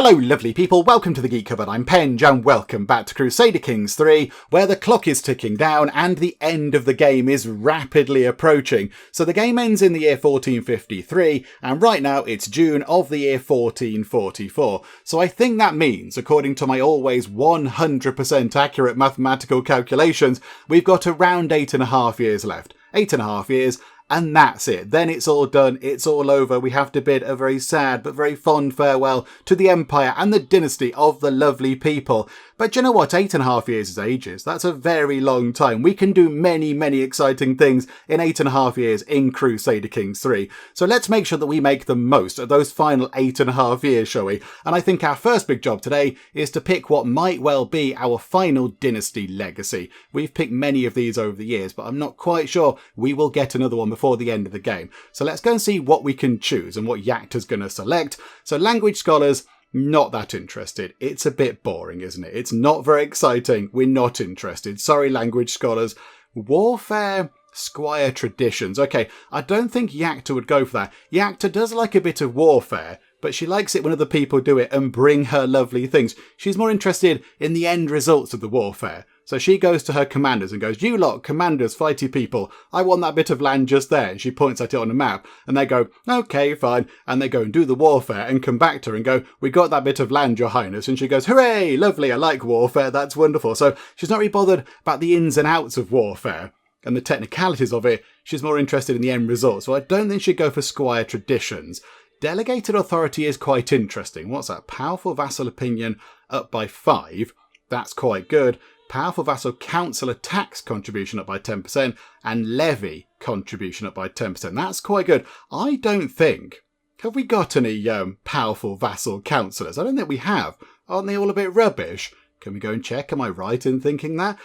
Hello lovely people, welcome to the Geek Cupboard, I'm Penge and welcome back to Crusader Kings 3, where the clock is ticking down and the end of the game is rapidly approaching. So the game ends in the year 1453 and right now it's June of the year 1444. So I think that means, according to my always 100% accurate mathematical calculations, we've got around 8.5 years left. 8.5 years. And that's it. Then it's all done. It's all over. We have to bid a very sad but very fond farewell to the empire and the dynasty of the lovely people. But you know what? 8.5 years is ages. That's a very long time. We can do many, many exciting things in 8.5 years in Crusader Kings 3. So let's make sure that we make the most of those final 8.5 years, shall we? And I think our first big job today is to pick what might well be our final Dynasty Legacy. We've picked many of these over the years, but I'm not quite sure we will get another one before the end of the game. So let's go and see what we can choose and what Yakta's going to select. So language scholars, not that interested. It's a bit boring, isn't it? It's not very exciting. We're not interested. Sorry, language scholars. Warfare, squire traditions. Okay, I don't think Yakta would go for that. Yakta does like a bit of warfare, but she likes it when other people do it and bring her lovely things. She's more interested in the end results of the warfare. So she goes to her commanders and goes, "You lot, commanders, fighty people, I want that bit of land just there." And she points at it on a map. And they go, "Okay, fine." And they go and do the warfare and come back to her and go, "We got that bit of land, your highness." And she goes, "Hooray, lovely, I like warfare, that's wonderful." So she's not really bothered about the ins and outs of warfare and the technicalities of it. She's more interested in the end result. So I don't think she'd go for squire traditions. Delegated authority is quite interesting. What's that? Powerful vassal opinion up by 5. That's quite good. Powerful vassal councillor tax contribution up by 10% and levy contribution up by 10%. That's quite good. I don't think... Have we got any powerful vassal councillors? I don't think we have. Aren't they all a bit rubbish? Can we go and check? Am I right in thinking that?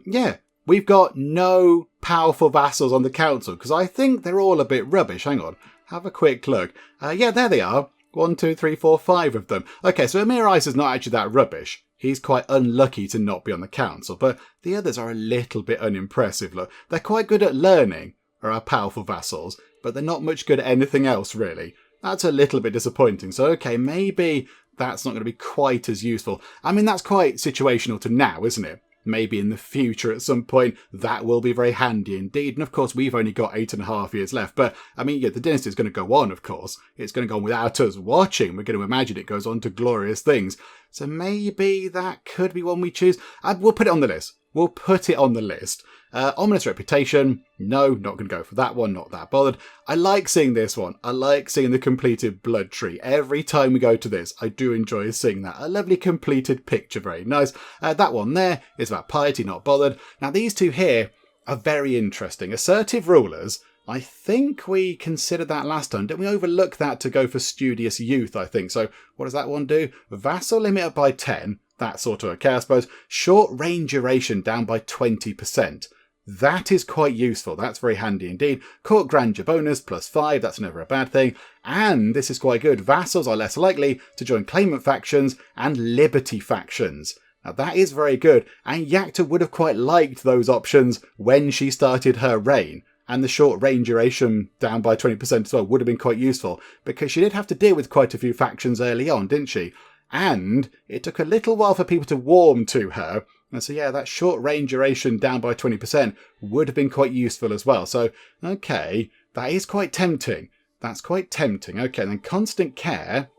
Yeah. We've got no powerful vassals on the council because I think they're all a bit rubbish. Hang on. Have a quick look. Yeah, there they are. 1, 2, 3, 4, 5 of them. Okay, so Emir Ice is not actually that rubbish. He's quite unlucky to not be on the council, but the others are a little bit unimpressive. Look, they're quite good at learning, are our powerful vassals, but they're not much good at anything else, really. That's a little bit disappointing. So, okay, maybe that's not going to be quite as useful. I mean, that's quite situational to now, isn't it? Maybe in the future at some point that will be very handy indeed. And of course, we've only got 8.5 years left. But I mean, yeah, the dynasty is going to go on, of course. It's going to go on without us watching. We're going to imagine it goes on to glorious things. So maybe that could be one we choose. We'll put it on the list. We'll put it on the list. Ominous reputation. No, not going to go for that one. Not that bothered. I like seeing this one. I like seeing the completed blood tree. Every time we go to this, I do enjoy seeing that. A lovely completed picture. Very nice. That one there is about piety. Not bothered. Now, these two here are very interesting. Assertive rulers. I think we considered that last time. Didn't we overlook that to go for studious youth, I think? So what does that one do? Vassal limit up by 10. That sort of okay, I suppose. Short range duration down by 20%. That is quite useful. That's very handy indeed. Court grandeur bonus plus 5. That's never a bad thing. And this is quite good. Vassals are less likely to join claimant factions and liberty factions. Now that is very good. And Yakta would have quite liked those options when she started her reign. And the short range duration down by 20% as well would have been quite useful. Because she did have to deal with quite a few factions early on, didn't she? And it took a little while for people to warm to her. And so, yeah, that short range duration down by 20% would have been quite useful as well. So, okay, that is quite tempting. That's quite tempting. Okay, then constant care,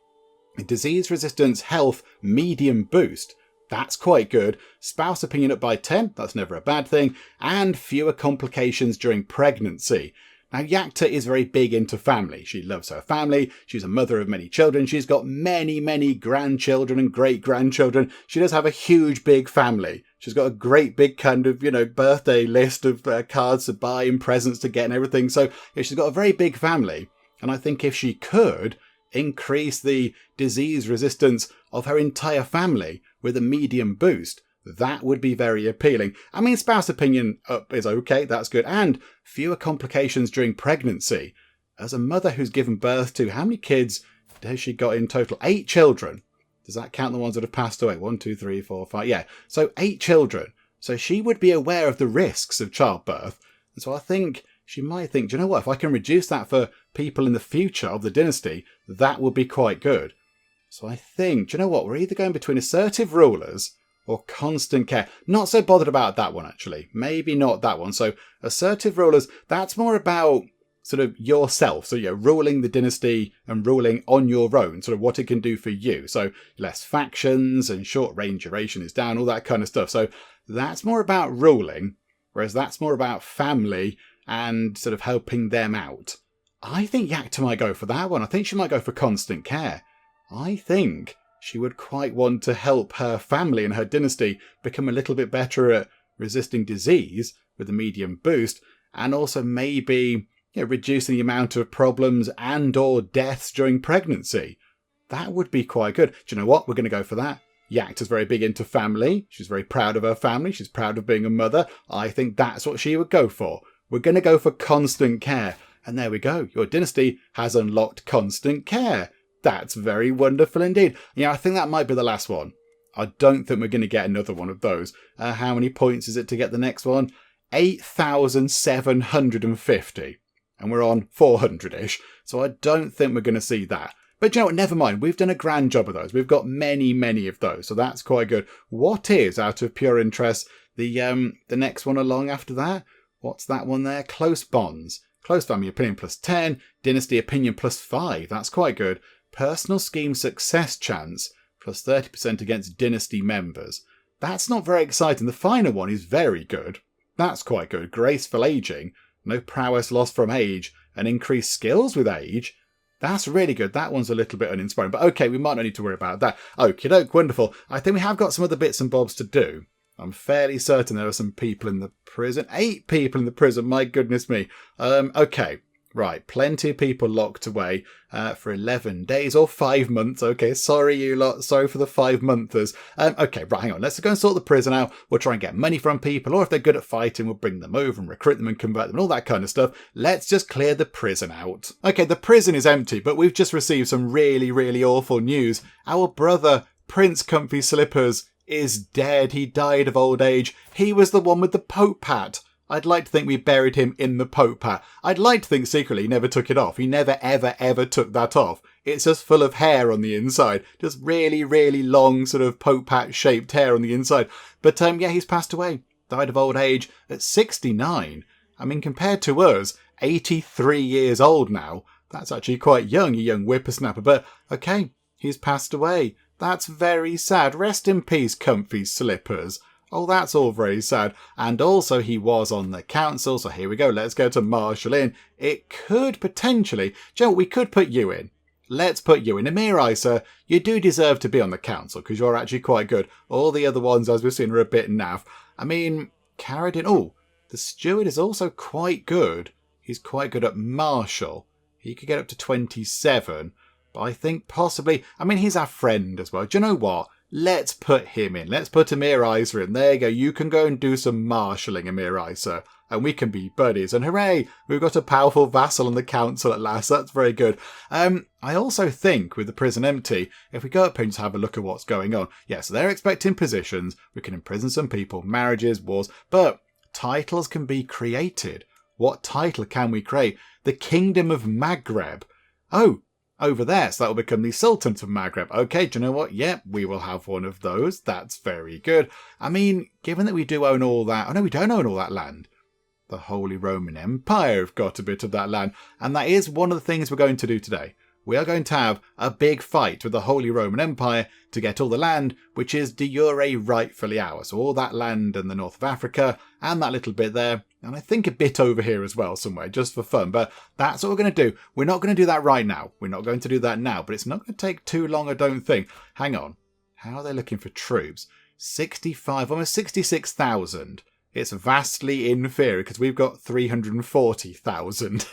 disease resistance, health, medium boost. That's quite good. Spouse opinion up by 10. That's never a bad thing. And fewer complications during pregnancy. Now, Yakta is very big into family. She loves her family. She's a mother of many children. She's got many, many grandchildren and great-grandchildren. She does have a huge, big family. She's got a great big kind of, birthday list of cards to buy and presents to get and everything. So yeah, she's got a very big family. And I think if she could increase the disease resistance of her entire family with a medium boost, that would be very appealing. I mean, spouse opinion up is okay, that's good. And fewer complications during pregnancy. As a mother who's given birth to, how many kids has she got in total? 8 children. Does that count the ones that have passed away? 1, 2, 3, 4, 5. Yeah, so 8 children. So she would be aware of the risks of childbirth. And so I think she might think, do you know what? If I can reduce that for people in the future of the dynasty, that would be quite good. So I think, do you know what? We're either going between assertive rulers or constant care. Not so bothered about that one, actually. Maybe not that one. So assertive rulers, that's more about sort of yourself. So, ruling the dynasty and ruling on your own, sort of what it can do for you. So less factions and short range duration is down, all that kind of stuff. So that's more about ruling, whereas that's more about family and sort of helping them out. I think Yakta might go for that one. I think she might go for constant care. I think she would quite want to help her family and her dynasty become a little bit better at resisting disease with a medium boost, and also maybe reducing the amount of problems and or deaths during pregnancy. That would be quite good. Do you know what? We're going to go for that. Yakta's very big into family. She's very proud of her family. She's proud of being a mother. I think that's what she would go for. We're going to go for constant care. And there we go. Your dynasty has unlocked constant care. That's very wonderful indeed. I think that might be the last one. I don't think we're going to get another one of those. How many points is it to get the next one? 8,750. And we're on 400-ish. So I don't think we're going to see that. But you know what? Never mind. We've done a grand job of those. We've got many, many of those. So that's quite good. What is, out of pure interest, the next one along after that? What's that one there? Close bonds. Close family opinion plus 10. Dynasty opinion plus 5. That's quite good. Personal scheme success chance plus 30% against dynasty members. That's not very exciting. The final one is very good. That's quite good. Graceful aging. No prowess lost from age. And increased skills with age. That's really good. That one's a little bit uninspiring. But okay, we might not need to worry about that. Okie doke, wonderful. I think we have got some other bits and bobs to do. I'm fairly certain there are some people in the prison. 8 people in the prison, my goodness me. Okay, right. Plenty of people locked away for 11 days or 5 months. Okay, sorry you lot. Sorry for the 5-monthers. Okay, right, hang on. Let's go and sort the prison out. We'll try and get money from people. Or if they're good at fighting, we'll bring them over and recruit them and convert them and all that kind of stuff. Let's just clear the prison out. Okay, the prison is empty, but we've just received some really, really awful news. Our brother, Prince Comfy Slippers, is dead. He died of old age. He was the one with the Pope hat. I'd like to think we buried him in the Pope hat. I'd like to think secretly he never took it off. He never, ever, ever took that off. It's just full of hair on the inside. Just really, really long sort of Pope hat shaped hair on the inside. But yeah, he's passed away. Died of old age at 69. I mean, compared to us, 83 years old now. That's actually quite young, a young whippersnapper. But okay, he's passed away. That's very sad. Rest in peace, Comfy Slippers. Oh, that's all very sad. And also he was on the council. So here we go. Let's go to Marshall in. It could potentially... Joe, we could put you in. Let's put you in. Emir Isa, you do deserve to be on the council because you're actually quite good. All the other ones, as we've seen, are a bit naff. I mean, Carradine... Oh, the steward is also quite good. He's quite good at Marshall. He could get up to 27. But I think possibly... I mean, he's our friend as well. Do you know what? Let's put him in. Let's put Emir Isa in. There you go. You can go and do some marshalling, Emir Isa. And we can be buddies. And hooray, we've got a powerful vassal on the council at last. That's very good. I also think with the prison empty, if we go up here and just have a look at what's going on. Yeah, so they're expecting positions. We can imprison some people, marriages, wars. But titles can be created. What title can we create? The Kingdom of Maghreb. Oh, over there, so that will become the Sultanate of Maghreb. Okay, do you know what? Yep, we will have one of those. That's very good. I mean, given that we do own all that... Oh, no, we don't own all that land. The Holy Roman Empire have got a bit of that land. And that is one of the things we're going to do today. We are going to have a big fight with the Holy Roman Empire to get all the land, which is de jure rightfully ours. So all that land in the north of Africa and that little bit there. And I think a bit over here as well somewhere, just for fun. But that's what we're going to do. We're not going to do that right now. We're not going to do that now. But it's not going to take too long, I don't think. Hang on. How are they looking for troops? 65, almost 66,000. It's vastly inferior because we've got 340,000.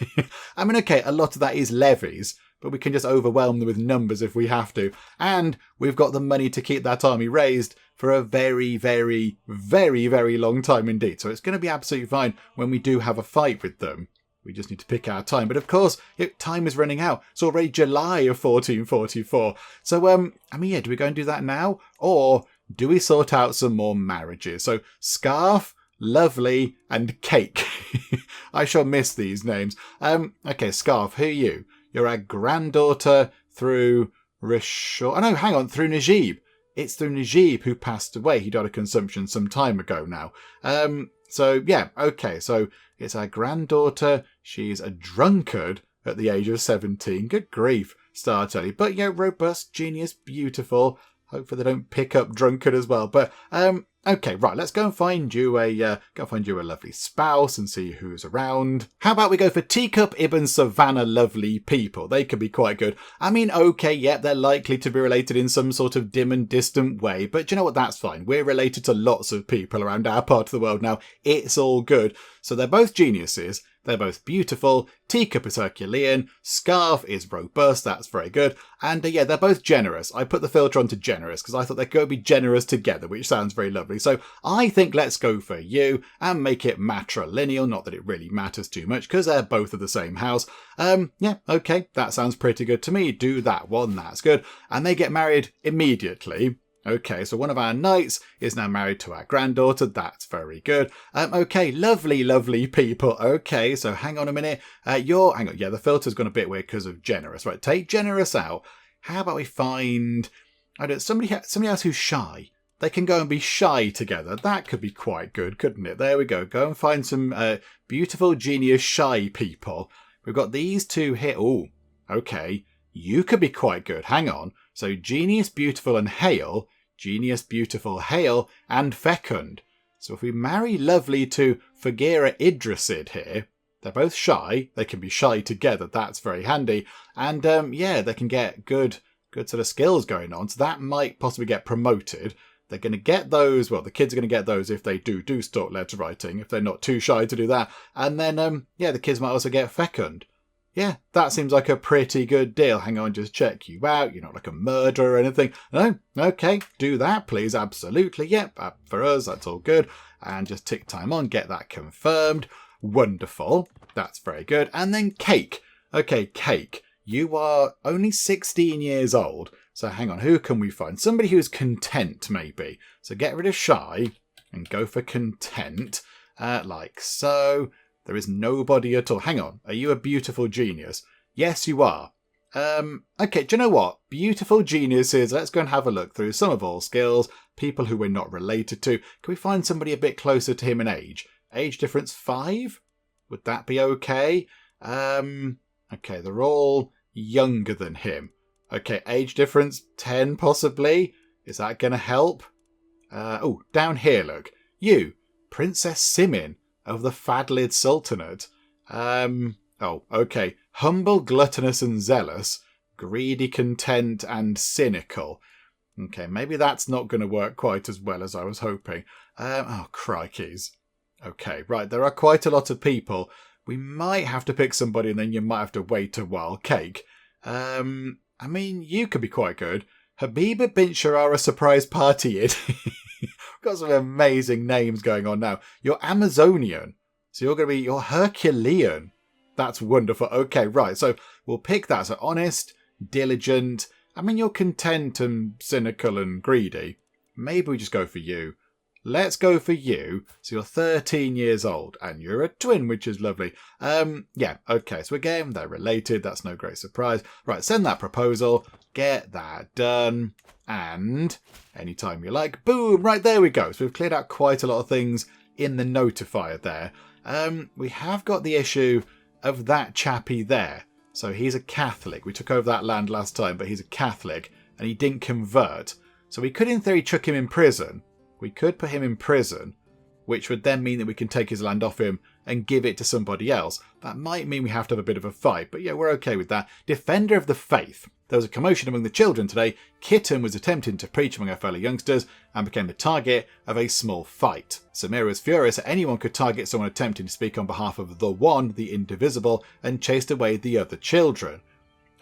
I mean, okay, a lot of that is levies, but we can just overwhelm them with numbers if we have to. And we've got the money to keep that army raised for a very, very, very, very long time indeed. So it's going to be absolutely fine when we do have a fight with them. We just need to pick our time. But of course, time is running out. It's already July of 1444. So, I mean, yeah, do we go and do that now? Or do we sort out some more marriages? So, Scarf, Lovely, and Cake. I shall miss these names. Okay, Scarf, who are you? You're our granddaughter through... Rishor. Oh no, hang on, through Najib. It's through Najib who passed away. He died of consumption some time ago now. So yeah, okay, so it's our granddaughter. She's a drunkard at the age of 17. Good grief, Star Telly. But yeah, robust, genius, beautiful. Hopefully they don't pick up drunkard as well. But okay, right, let's go and find you a lovely spouse and see who's around. How about we go for Teacup Ibn Savannah lovely people? They could be quite good. I mean, okay, yeah, they're likely to be related in some sort of dim and distant way, but do you know what? That's fine. We're related to lots of people around our part of the world now. It's all good. So they're both geniuses. They're both beautiful. Teacup is Herculean. Scarf is robust. That's very good. And yeah, they're both generous. I put the filter onto generous because I thought they could be generous together, which sounds very lovely. So I think let's go for you and make it matrilineal. Not that it really matters too much because they're both of the same house. Yeah, okay. That sounds pretty good to me. Do that one. That's good. And they get married immediately. Okay, so one of our knights is now married to our granddaughter. That's very good. Okay, lovely, lovely people. Okay, so hang on a minute. Hang on. Yeah, the filter's gone a bit weird because of generous. Right, take generous out. How about we find, somebody else who's shy. They can go and be shy together. That could be quite good, couldn't it? There we go. Go and find some beautiful, genius, shy people. We've got these two here. Oh, okay. You could be quite good. Hang on. So genius, beautiful, and hail. Genius, beautiful, hail, and fecund. So if we marry lovely to Fagira Idrisid here, they're both shy. They can be shy together. That's very handy. And yeah, they can get good sort of skills going on. So that might possibly get promoted. They're going to get those. Well, the kids are going to get those if they do start letter writing, if they're not too shy to do that. And then, yeah, the kids might also get fecund. Yeah, that seems like a pretty good deal. Hang on, just check you out. You're not like a murderer or anything. No? Okay, do that, please. Absolutely. Yep, for us, that's all good. And just tick time on, get that confirmed. Wonderful. That's very good. And then Cake. Okay, Cake. You are only 16 years old. So hang on, who can we find? Somebody who's content, maybe. So get rid of shy and go for content, like so. There is nobody at all. Hang on. Are you a beautiful genius? Yes, you are. Okay, do you know what? Beautiful geniuses. Let's go and have a look through some of all skills. People who we're not related to. Can we find somebody a bit closer to him in age? Age difference 5? Would that be okay? Okay, they're all younger than him. Okay, age difference 10 possibly. Is that going to help? Oh, down here, look. You, Princess Simin of the Fadlid Sultanate. Oh, okay. Humble, gluttonous and zealous. Greedy, content and cynical. Okay, maybe that's not going to work quite as well as I was hoping. Oh, crikeys. Okay, right, there are quite a lot of people. We might have to pick somebody and then you might have to wait a while. Cake. I mean, you could be quite good. Habiba bint Sharara surprise party it. Got some amazing names going on now. You're Amazonian. So you're Herculean. That's wonderful. Okay, right. So we'll pick that. So honest, diligent. I mean, you're content and cynical and greedy. Maybe we just go for you. Let's go for you. So you're 13 years old and you're a twin, which is lovely. Yeah, okay. So again, they're related. That's no great surprise. Right, send that proposal. Get that done. And anytime you like, boom, right, there we go. So we've cleared out quite a lot of things in the notifier there. We have got the issue of that chappie there. So he's a Catholic. We took over that land last time, but he's a Catholic and he didn't convert. So we could in theory chuck him in prison. We could put him in prison, which would then mean that we can take his land off him and give it to somebody else. That might mean we have to have a bit of a fight, but yeah, we're okay with that. Defender of the Faith. There was a commotion among the children today. Kitten was attempting to preach among her fellow youngsters and became the target of a small fight. Samira was furious that anyone could target someone attempting to speak on behalf of the One, the Indivisible, and chased away the other children.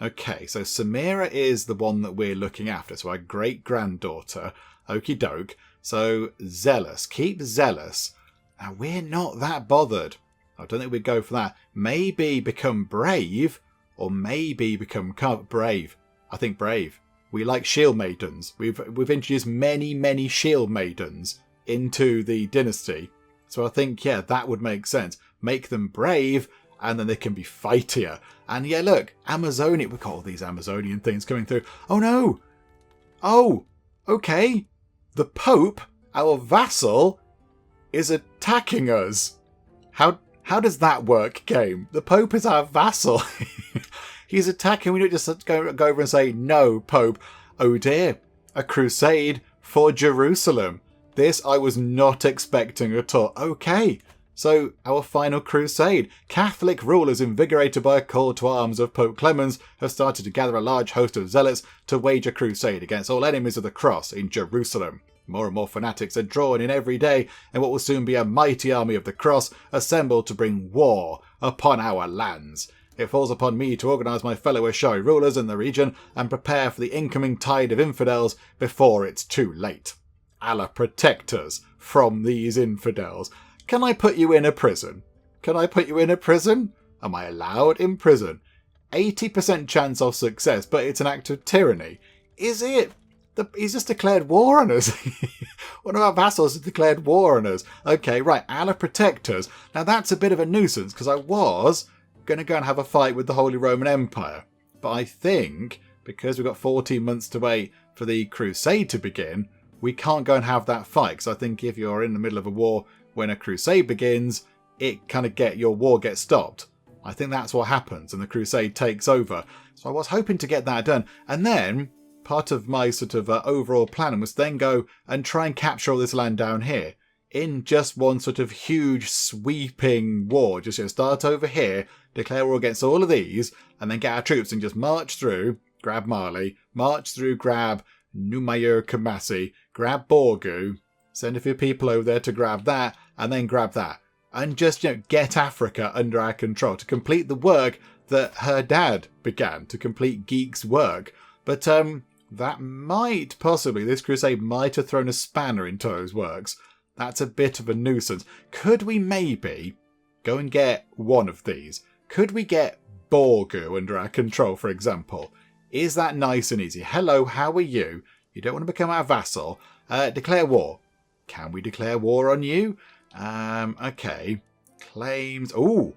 Okay, so Samira is the one that we're looking after, so our great-granddaughter. Okie doke. So, zealous. Keep zealous. Now, we're not that bothered. I don't think we'd go for that. Maybe become brave, or maybe become brave. I think brave. We like shield maidens. We've introduced many shield maidens into the dynasty. So I think, yeah, that would make sense. Make them brave and then they can be fightier. And yeah, look, Amazonia, we've got all these Amazonian things coming through. Oh no! Oh, okay. The Pope, our vassal, is attacking us. How does that work, game? The Pope is our vassal. He's attacking. We don't just go over and say, no, Pope. Oh dear, a crusade for Jerusalem. This I was not expecting at all. Okay, so our final crusade. Catholic rulers, invigorated by a call to arms of Pope Clemens, have started to gather a large host of zealots to wage a crusade against all enemies of the cross in Jerusalem. More and more fanatics are drawn in every day, and what will soon be a mighty army of the cross assembled to bring war upon our lands. It falls upon me to organise my fellow Ashari rulers in the region and prepare for the incoming tide of infidels before it's too late. Allah protect us from these infidels. Can I put you in a prison? Can I put you in a prison? Am I allowed in prison? 80% chance of success, but it's an act of tyranny. Is it? He's just declared war on us. One of our vassals has declared war on us. Okay, right, Allah protect us. Now that's a bit of a nuisance, because I was going to go and have a fight with the Holy Roman Empire. But I think, because we've got 14 months to wait for the crusade to begin, we can't go and have that fight. Because I think if you're in the middle of a war when a crusade begins, your war gets stopped. I think that's what happens, and the crusade takes over. So I was hoping to get that done. And then part of my sort of overall plan was then go and try and capture all this land down here in just one sort of huge sweeping war. Just start over here, declare war against all of these, and then get our troops and just march through, grab Mali, march through, grab Numayer Kamasi, grab Borgu, send a few people over there to grab that, and then grab that. And just, get Africa under our control to complete the work that her dad began, to complete Geek's work. But that might possibly, this crusade might have thrown a spanner into those works. That's a bit of a nuisance. Could we maybe go and get one of these? Could we get Borgu under our control, for example? Is that nice and easy? Hello, how are you? You don't want to become our vassal. Declare war. Can we declare war on you? Okay. Claims. Ooh.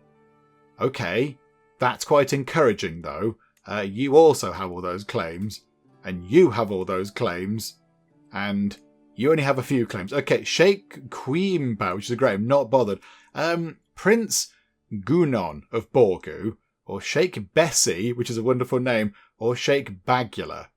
Okay. That's quite encouraging, though. You also have all those claims. And you have all those claims. And you only have a few claims. Okay, Sheikh Queemba, which is great. I'm not bothered. Prince Gunon of Borgu. Or Sheikh Bessie, which is a wonderful name. Or Sheikh Bagula.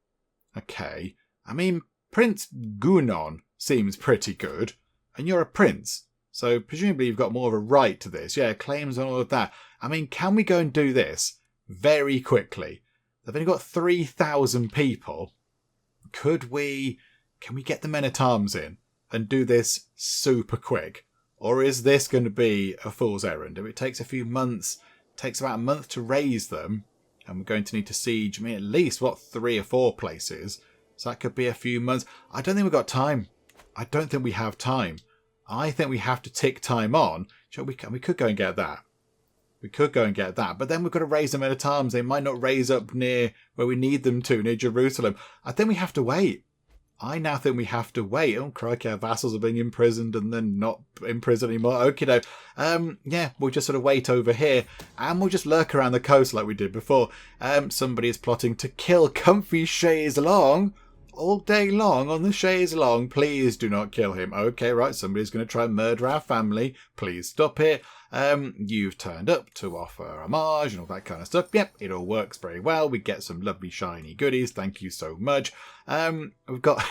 Okay. I mean, Prince Gunon seems pretty good. And you're a prince. So presumably you've got more of a right to this. Yeah, claims and all of that. I mean, can we go and do this very quickly? They've only got 3,000 people. Can we get the men-at-arms in and do this super quick? Or is this going to be a fool's errand? If it takes a few months, it takes about a month to raise them, and we're going to need to siege, at least, 3 or 4 places. So that could be a few months. I don't think we've got time. I don't think we have time. I think we have to tick time on. We could go and get that. We could go and get that. But then we've got to raise them at arms. They might not raise up near where we need them to, near Jerusalem. I think we have to wait. I now think we have to wait. Oh, crikey, our vassals are being imprisoned and then not imprisoned anymore. Okay, no. Yeah, we'll just sort of wait over here and we'll just lurk around the coast like we did before. Somebody is plotting to kill Comfy Chaise Long all day long on the chaise long. Please do not kill him. Okay, right, somebody's going to try and murder our family. Please stop it. You've turned up to offer homage and all that kind of stuff. Yep, it all works very well. We get some lovely shiny goodies. Thank you so much. We've got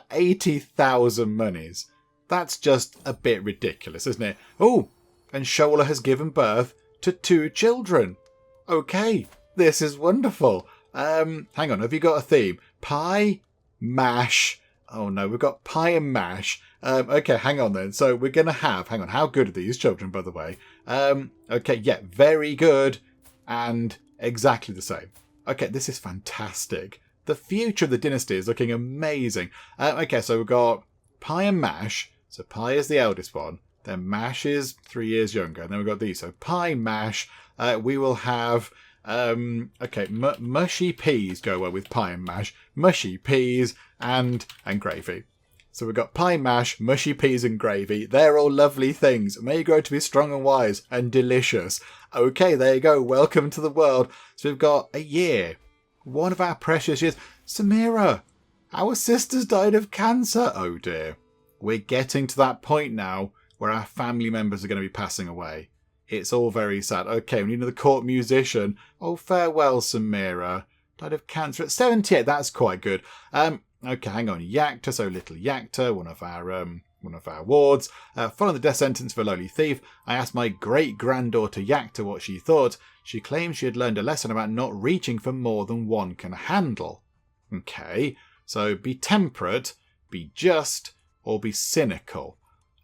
80,000 monies. That's just a bit ridiculous, isn't it? Oh, and Shola has given birth to 2 children. Okay, this is wonderful. Hang on, have you got a theme? Pie, mash. Oh no, we've got pie and mash. Okay, hang on then. So we're going to have, hang on, how good are these children, by the way? Okay, yeah, very good and exactly the same. Okay, this is fantastic. The future of the dynasty is looking amazing. Okay, so we've got pie and mash. So pie is the eldest one. Then mash is 3 years younger. And then we've got these. So pie, mash. We will have... okay, mushy peas go well with pie and mash. Mushy peas and gravy. So we've got pie mash, mushy peas and gravy. They're all lovely things. May you grow to be strong and wise and delicious. Okay, there you go. Welcome to the world. So we've got a year. One of our precious years. Samira, our sister's died of cancer. Oh dear. We're getting to that point now where our family members are going to be passing away. It's all very sad. Okay, we need another court musician. Oh, farewell, Samira. Died of cancer at 78. That's quite good. Okay, hang on. Yakta, so little Yakta, one of our wards. Following the death sentence for a lowly thief, I asked my great-granddaughter Yakta what she thought. She claimed she had learned a lesson about not reaching for more than one can handle. Okay, so be temperate, be just, or be cynical.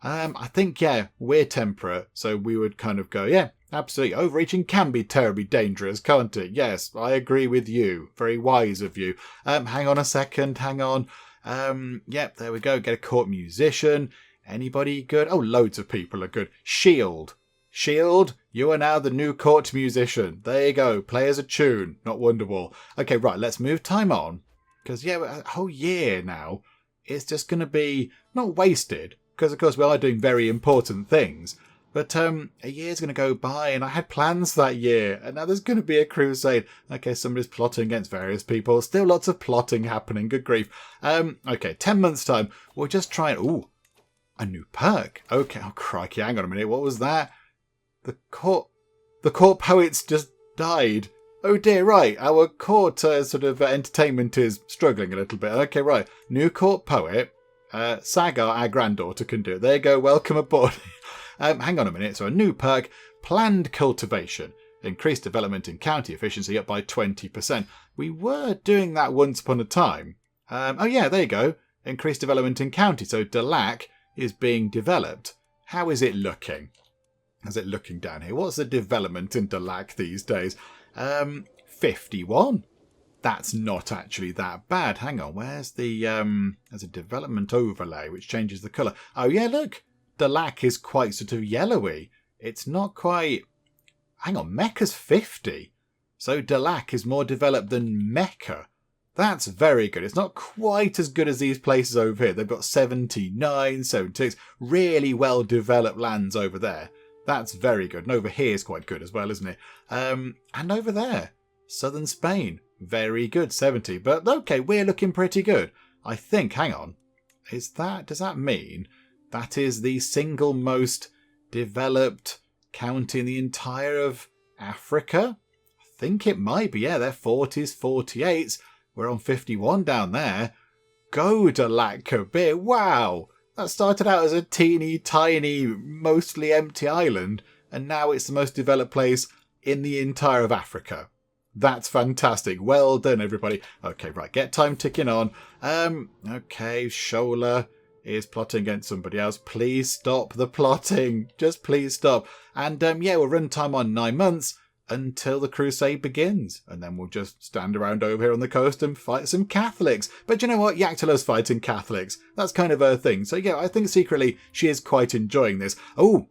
I think, yeah, we're temperate, so we would kind of go, yeah, absolutely. Overreaching can be terribly dangerous, can't it? Yes, I agree with you. Very wise of you. Hang on a second, hang on. Yep, there we go. Get a court musician. Anybody good? Oh, loads of people are good. Shield, you are now the new court musician. There you go. Play as a tune, not Wonderwall. Okay, right, let's move time on. Because, yeah, a whole year now, it's just going to be not wasted. Because, of course, we are doing very important things. But a year's going to go by, and I had plans that year. And now there's going to be a crusade. Okay, somebody's plotting against various people. Still lots of plotting happening. Good grief. Okay, 10 months' time. We'll just try and... Ooh, a new perk. Okay, oh, crikey, hang on a minute. What was that? The court poets just died. Oh dear, right. Our court sort of entertainment is struggling a little bit. Okay, right. New court poet. Sagar, our granddaughter, can do it. There you go. Welcome aboard. Hang on a minute. So a new perk, planned cultivation. Increased development in county efficiency up by 20%. We were doing that once upon a time. Oh yeah, there you go. Increased development in county. So Delac is being developed. How is it looking? How's it looking down here? What's the development in Delac these days? 51. That's not actually that bad. Hang on, where's the... there's a development overlay which changes the colour. Oh yeah, look. Delac is quite sort of yellowy. It's not quite... Hang on, Mecca's 50. So Delac is more developed than Mecca. That's very good. It's not quite as good as these places over here. They've got 79, 76. Really well developed lands over there. That's very good. And over here is quite good as well, isn't it? And over there, southern Spain. Very good, 70. But okay, we're looking pretty good. I think, hang on. Does that mean that is the single most developed county in the entire of Africa? I think it might be, yeah. They're 40s, 48s. We're on 51 down there. Go Delac Kabir. Wow. That started out as a teeny tiny, mostly empty island. And now it's the most developed place in the entire of Africa. That's fantastic. Well done, everybody. Okay, right. Get time ticking on. Okay, Shola is plotting against somebody else. Please stop the plotting. Just please stop. And yeah, we'll run time on 9 months until the crusade begins. And then we'll just stand around over here on the coast and fight some Catholics. But you know what? Yakta loves fighting Catholics. That's kind of her thing. So yeah, I think secretly she is quite enjoying this. Oh,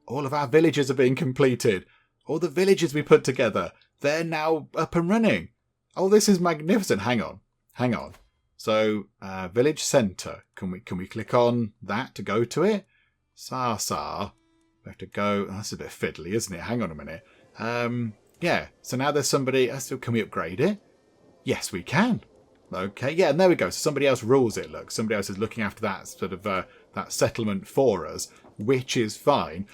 all of our villages are being completed. All the villages we put together. They're now up and running. Oh, this is magnificent. Hang on. So, village centre. Can we click on that to go to it? Sar. We have to go. That's a bit fiddly, isn't it? Hang on a minute. Yeah. So now there's somebody. So can we upgrade it? Yes, we can. Okay. Yeah. And there we go. So somebody else rules it. Look, somebody else is looking after that sort of that settlement for us, which is fine.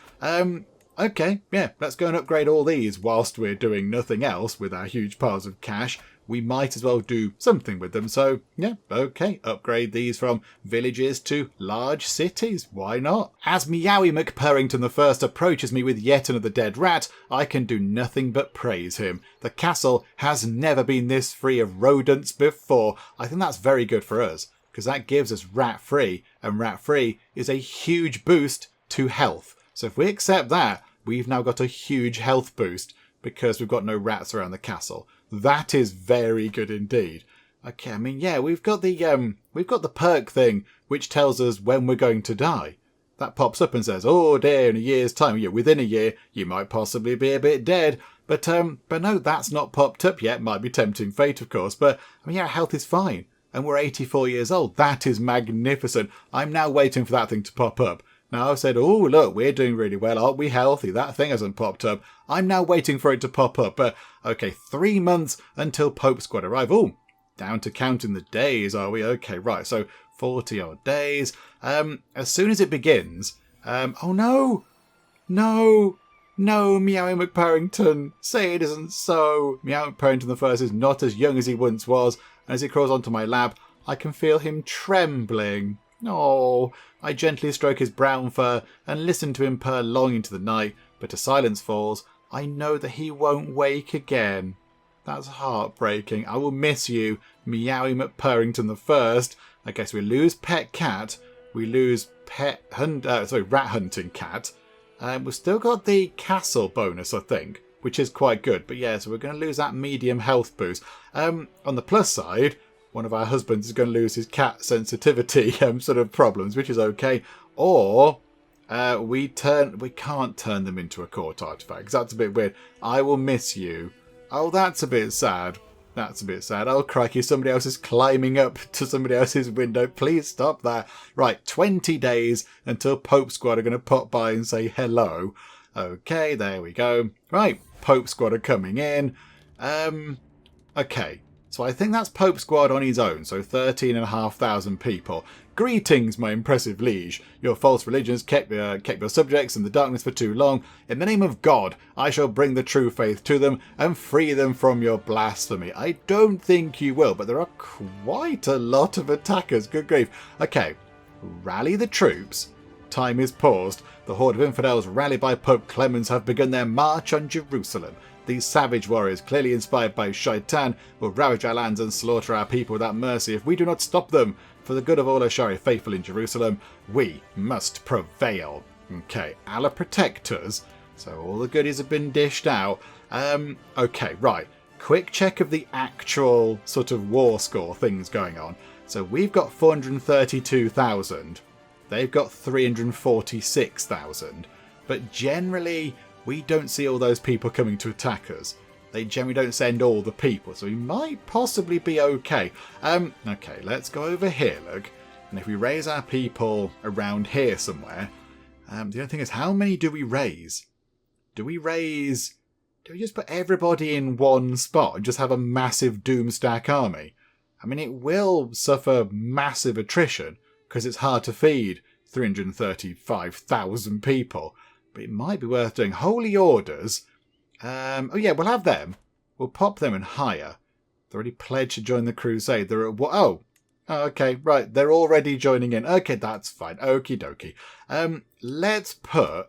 Okay, yeah, let's go and upgrade all these whilst we're doing nothing else with our huge piles of cash. We might as well do something with them. So, yeah, okay, upgrade these from villages to large cities. Why not? As Meowie McPurrington I approaches me with yet another dead rat, I can do nothing but praise him. The castle has never been this free of rodents before. I think that's very good for us, because that gives us rat-free, and rat-free is a huge boost to health. So if we accept that, we've now got a huge health boost because we've got no rats around the castle. That is very good indeed. Okay, I mean, yeah, we've got the perk thing which tells us when we're going to die. That pops up and says, "Oh dear, in a year's time, yeah, within a year, you might possibly be a bit dead." But no, that's not popped up yet. Might be tempting fate, of course. But I mean, yeah, health is fine. and we're 84 years old. That is magnificent. I'm now waiting for that thing to pop up. Now I've said, oh, look, we're doing really well. Aren't we healthy? That thing hasn't popped up. I'm now waiting for it to pop up. Okay, 3 months until Pope Squad arrive. Oh, down to counting the days, are we? Okay, right. So 40 odd days. As soon as it begins, oh no, Meowie McParrington, say it isn't so. Meowie McParrington the first is not as young as he once was, and as he crawls onto my lap, I can feel him trembling. Oh, I gently stroke his brown fur and listen to him purr long into the night, but as silence falls, I know that he won't wake again. That's heartbreaking. I will miss you, Meowie McParrington the first. I guess we lose pet cat, we lose rat hunting cat. We've still got the castle bonus, I think, which is quite good. But yeah, so we're going to lose that medium health boost. On the plus side, one of our husbands is going to lose his cat sensitivity sort of problems, which is okay. Or we can't turn them into a court artifact. That's a bit weird. I will miss you. Oh, that's a bit sad. That's a bit sad. Oh, crikey, somebody else is climbing up to somebody else's window. Please stop that. Right, 20 days until Pope Squad are going to pop by and say hello. Okay, there we go. Right, Pope Squad are coming in. Okay, so I think that's Pope Squad on his own, so 13,500 people. Greetings, my impressive liege. Your false religions kept your subjects in the darkness for too long. In the name of God, I shall bring the true faith to them and free them from your blasphemy. I don't think you will, but there are quite a lot of attackers. Good grief. Okay, rally the troops. Time is paused. The horde of infidels rallied by Pope Clemens have begun their march on Jerusalem. These savage warriors, clearly inspired by Shaitan, will ravage our lands and slaughter our people without mercy if we do not stop them. For the good of all Ashari faithful in Jerusalem, we must prevail. Okay, Allah protect us. So all the goodies have been dished out. Okay, right. Quick check of the actual sort of war score things going on. So we've got 432,000. They've got 346,000. But generally, we don't see all those people coming to attack us. They generally don't send all the people, so we might possibly be okay. Okay, let's go over here, look. And if we raise our people around here somewhere, the only thing is, how many do we raise? Do we just put everybody in one spot and just have a massive Doomstack army? I mean, it will suffer massive attrition because it's hard to feed 335,000 people. But it might be worth doing. Holy Orders. Oh yeah, we'll have them. We'll pop them and hire. They're already pledged to join the Crusade. They're at oh, okay, right. They're already joining in. Okay, that's fine. Okie dokie. Let's put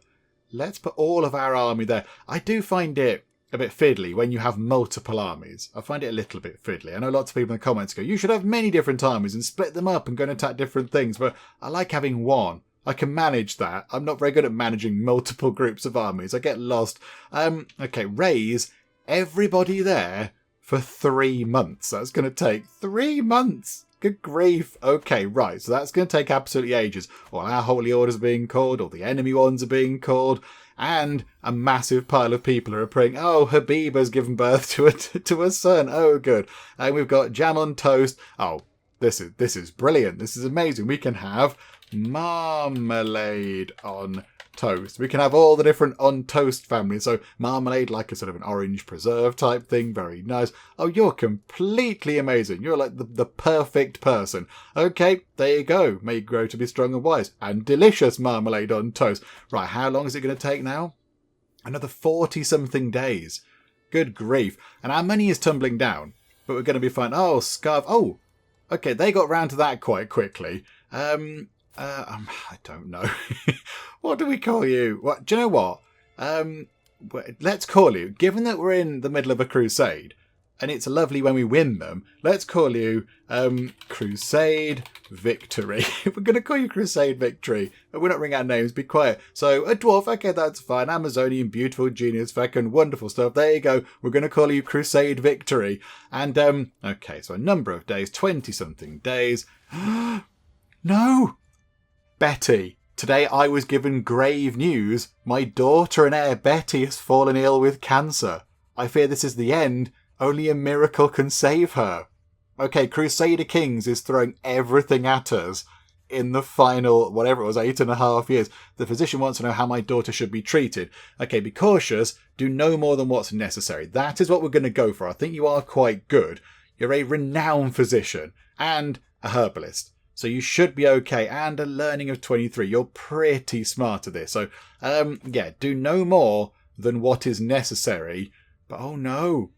all of our army there. I do find it a bit fiddly when you have multiple armies. I find it a little bit fiddly. I know lots of people in the comments go, you should have many different armies and split them up and go and attack different things. But I like having one. I can manage that. I'm not very good at managing multiple groups of armies. I get lost. Okay, raise everybody there for 3 months. That's going to take 3 months. Good grief. Okay, right. So that's going to take absolutely ages. All our holy orders are being called. All the enemy ones are being called. And a massive pile of people are praying, oh, Habiba's given birth to a son. Oh, good. And we've got jam on toast. Oh, this is brilliant. This is amazing. We can have marmalade on toast. We can have all the different on toast families. So marmalade, like a sort of an orange preserve type thing. Very nice. Oh, you're completely amazing. You're like the perfect person. Okay, there you go. May you grow to be strong and wise. And delicious marmalade on toast. Right, how long is it going to take now? Another 40-something days. Good grief. And our money is tumbling down. But we're going to be fine. Oh, scarf. Oh, okay, they got round to that quite quickly. I don't know. What do we call you? What do you know what? Let's call you, given that we're in the middle of a crusade, and it's lovely when we win them, let's call you Crusade Victory. We're going to call you Crusade Victory. We're not ringing our names, be quiet. So, a dwarf, okay, that's fine. Amazonian, beautiful, genius, fecund, wonderful stuff. There you go. We're going to call you Crusade Victory. And, okay, so a number of days, 20-something days. No! Betty. Today I was given grave news. My daughter and heir Betty has fallen ill with cancer. I fear this is the end. Only a miracle can save her. Okay, Crusader Kings is throwing everything at us in the final, whatever it was, 8.5 years. The physician wants to know how my daughter should be treated. Okay, be cautious. Do no more than what's necessary. That is what we're going to go for. I think you are quite good. You're a renowned physician and a herbalist. So you should be okay. And a learning of 23. You're pretty smart at this. So, yeah, do no more than what is necessary. But oh no,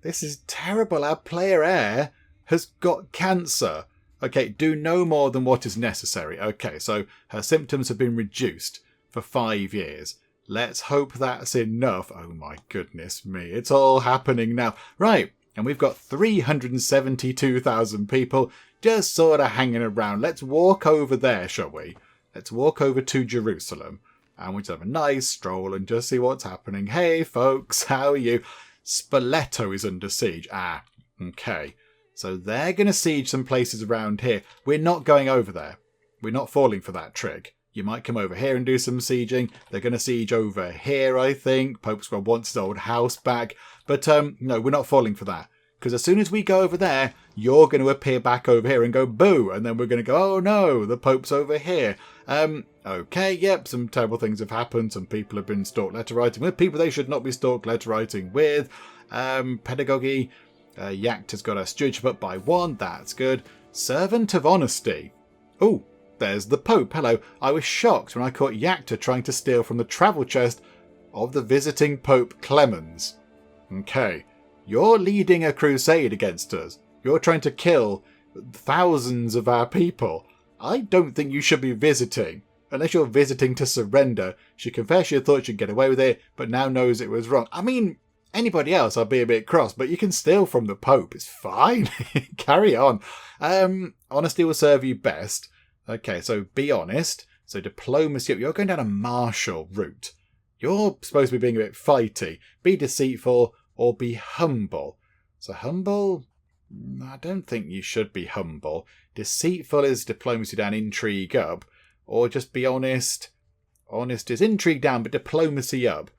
this is terrible. Our player heir has got cancer. Okay, do no more than what is necessary. Okay, so her symptoms have been reduced for 5 years. Let's hope that's enough. Oh my goodness me, it's all happening now. Right, and we've got 372,000 people just sort of hanging around. Let's walk over there, shall we? Let's walk over to Jerusalem. And we'll just have a nice stroll and just see what's happening. Hey folks, how are you? Spoleto is under siege. Ah, okay. So they're going to siege some places around here. We're not going over there. We're not falling for that trick. You might come over here and do some sieging. They're going to siege over here, I think. Pope Squad wants his old house back. But no, we're not falling for that. Because as soon as we go over there, you're going to appear back over here and go boo. And then we're going to go, oh no, the Pope's over here. Okay, yep, some terrible things have happened. Some people have been stalk letter writing with people they should not be stalk letter writing with. Pedagogy. Yakta's got her stewardship up by 1. That's good. Servant of honesty. Oh, there's the Pope. Hello. I was shocked when I caught Yakta trying to steal from the travel chest of the visiting Pope Clemens. Okay. You're leading a crusade against us. You're trying to kill thousands of our people. I don't think you should be visiting. Unless you're visiting to surrender. She confessed she thought she'd get away with it, but now knows it was wrong. I mean, anybody else I'd be a bit cross, but you can steal from the Pope. It's fine. Carry on. Honesty will serve you best. Okay, so be honest. So diplomacy. You're going down a martial route. You're supposed to be being a bit fighty. Be deceitful or be humble. So humble? I don't think you should be humble. Deceitful is diplomacy down, intrigue up. Or just be honest. Honest is intrigue down, but diplomacy up.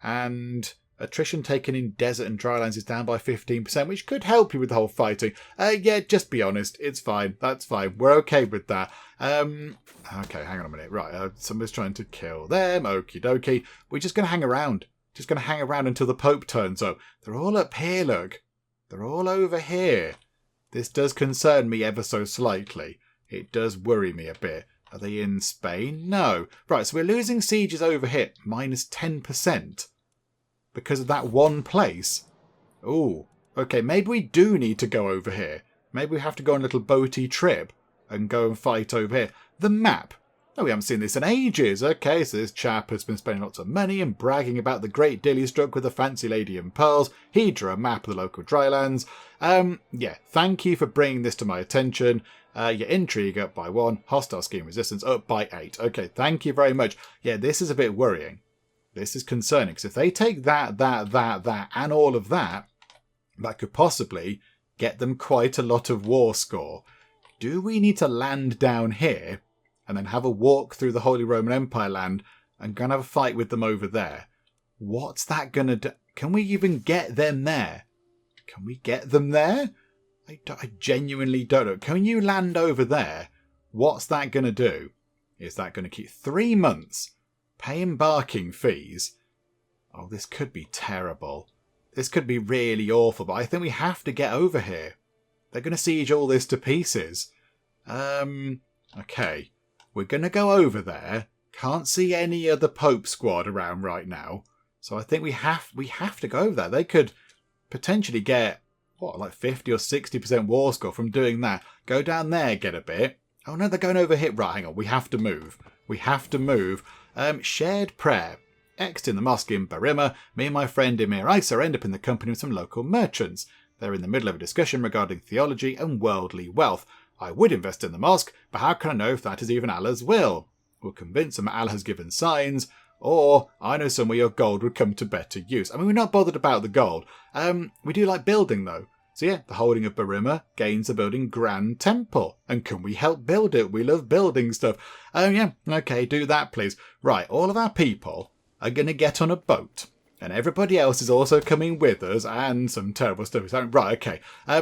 And attrition taken in desert and drylands is down by 15%, which could help you with the whole fighting. Yeah, just be honest. It's fine. That's fine. We're okay with that. Okay, hang on a minute. Right, somebody's trying to kill them. Okie dokie. We're just going to hang around. Just going to hang around until the Pope turns up. They're all up here, look. They're all over here. This does concern me ever so slightly. It does worry me a bit. Are they in Spain? No. Right, so we're losing sieges over here. Minus 10%. Because of that one place. Ooh. Okay, maybe we do need to go over here. Maybe we have to go on a little boaty trip and go and fight over here. The map. Oh, we haven't seen this in ages. Okay, so this chap has been spending lots of money and bragging about the great deal he struck with the fancy lady in pearls. He drew a map of the local drylands. Yeah, thank you for bringing this to my attention. Your intrigue up by 1. Hostile scheme resistance up by 8. Okay, thank you very much. Yeah, this is a bit worrying. This is concerning, because if they take that, and all of that, that could possibly get them quite a lot of war score. Do we need to land down here and then have a walk through the Holy Roman Empire land and go and have a fight with them over there? What's that going to do? Can we even get them there? Can we get them there? I genuinely don't know. Can you land over there? What's that going to do? Is that going to keep 3 months? Pay embarking fees? Oh, this could be terrible. This could be really awful, but I think we have to get over here. They're going to siege all this to pieces. Okay. We're going to go over there. Can't see any of the Pope squad around right now. So I think we have to go over there. They could potentially get, what, like 50 or 60% war score from doing that. Go down there, get a bit. Oh no, they're going over here. Right, hang on. We have to move. We have to move. Shared prayer. Next in the mosque in Barima, me and my friend Emir Isa end up in the company of some local merchants. They're in the middle of a discussion regarding theology and worldly wealth. I would invest in the mosque, but how can I know if that is even Allah's will? We'll convince them Allah has given signs, or I know somewhere your gold would come to better use. I mean, we're not bothered about the gold. We do like building, though. So yeah, the holding of Barima gains the building Grand Temple. And can we help build it? We love building stuff. Yeah, okay, do that, please. Right, all of our people are going to get on a boat. And everybody else is also coming with us, and some terrible stuff is happening. Right, okay.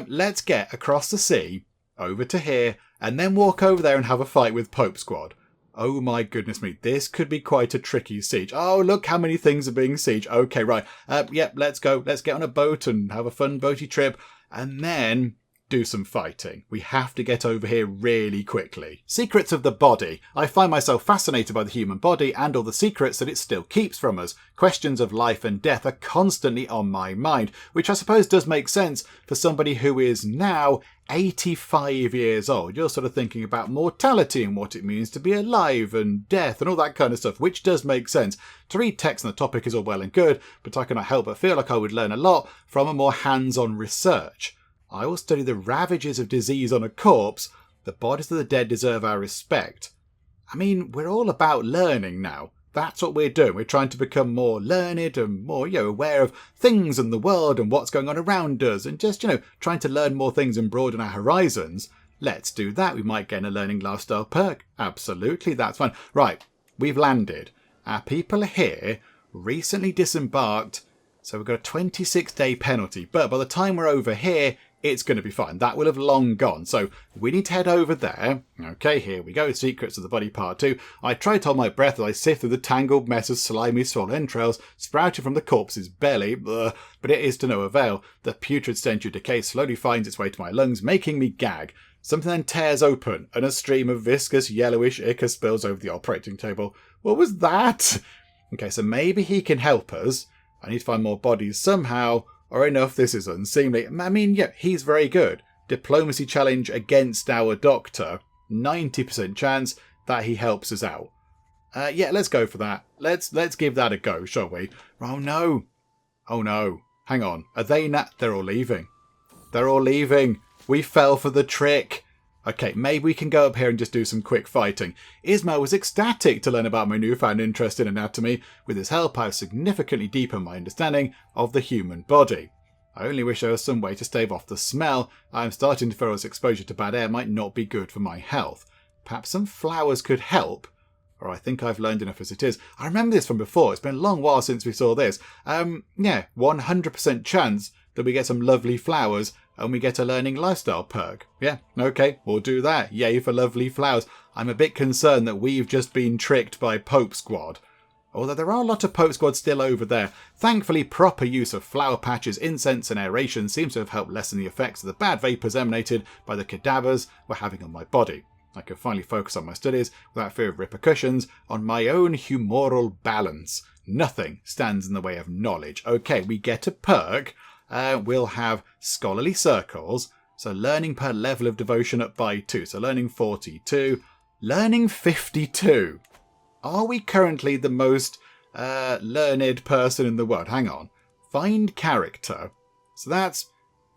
Let's get across the sea, over to here, and then walk over there and have a fight with Pope Squad. Oh my goodness me, this could be quite a tricky siege. Oh, look how many things are being sieged. Okay, right. Yep, let's go. Let's get on a boat and have a fun boaty trip, and then do some fighting. We have to get over here really quickly. Secrets of the body. I find myself fascinated by the human body and all the secrets that it still keeps from us. Questions of life and death are constantly on my mind, which I suppose does make sense for somebody who is now 85 years old. You're sort of thinking about mortality and what it means to be alive and death and all that kind of stuff, which does make sense. To read text on the topic is all well and good, but I cannot help but feel like I would learn a lot from a more hands-on research. I will study the ravages of disease on a corpse. The bodies of the dead deserve our respect. I mean, we're all about learning now. That's what we're doing. We're trying to become more learned and more, aware of things and the world and what's going on around us, and just, trying to learn more things and broaden our horizons. Let's do that. We might gain a learning lifestyle perk. Absolutely, that's fine. Right, we've landed. Our people are here, recently disembarked, so we've got a 26-day penalty. But by the time we're over here, it's going to be fine. That will have long gone. So we need to head over there. Okay, here we go. Secrets of the Body Part 2. I try to hold my breath as I sift through the tangled mess of slimy swollen entrails sprouting from the corpse's belly. But it is to no avail. The putrid stench of decay slowly finds its way to my lungs, making me gag. Something then tears open, and a stream of viscous yellowish ichor spills over the operating table. What was that? Okay, so maybe he can help us. I need to find more bodies somehow. Or enough, this is unseemly. I mean, yeah, he's very good. Diplomacy challenge against our doctor. 90% chance that he helps us out. Yeah, let's go for that. Let's give that a go, shall we? Oh no. Oh no. Hang on. Are they not? They're all leaving. They're all leaving. We fell for the trick. Okay, maybe we can go up here and just do some quick fighting. Ismail was ecstatic to learn about my newfound interest in anatomy. With his help, I have significantly deepened my understanding of the human body. I only wish there was some way to stave off the smell. I am starting to feel as exposure to bad air might not be good for my health. Perhaps some flowers could help. Or I think I've learned enough as it is. I remember this from before. It's been a long while since we saw this. Yeah, 100% chance that we get some lovely flowers and we get a learning lifestyle perk. Yeah, okay, we'll do that. Yay for lovely flowers. I'm a bit concerned that we've just been tricked by Pope Squad. Although there are a lot of Pope Squad still over there. Thankfully, proper use of flower patches, incense and aeration seems to have helped lessen the effects of the bad vapours emanated by the cadavers we're having on my body. I can finally focus on my studies without fear of repercussions on my own humoral balance. Nothing stands in the way of knowledge. Okay, we get a perk. We'll have scholarly circles, so learning per level of devotion up by 2, so learning 42, learning 52. Are we currently the most learned person in the world? Hang on. Find character. So that's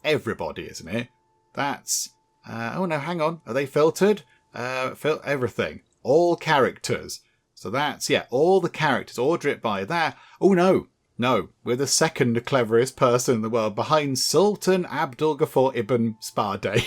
everybody, isn't it? That's, oh no, hang on. Are they filtered? Everything. All characters. So that's, yeah, all the characters. Order it by that. Oh no. No, we're the second cleverest person in the world behind Sultan Abdul Ghaffar Ibn Spadeh,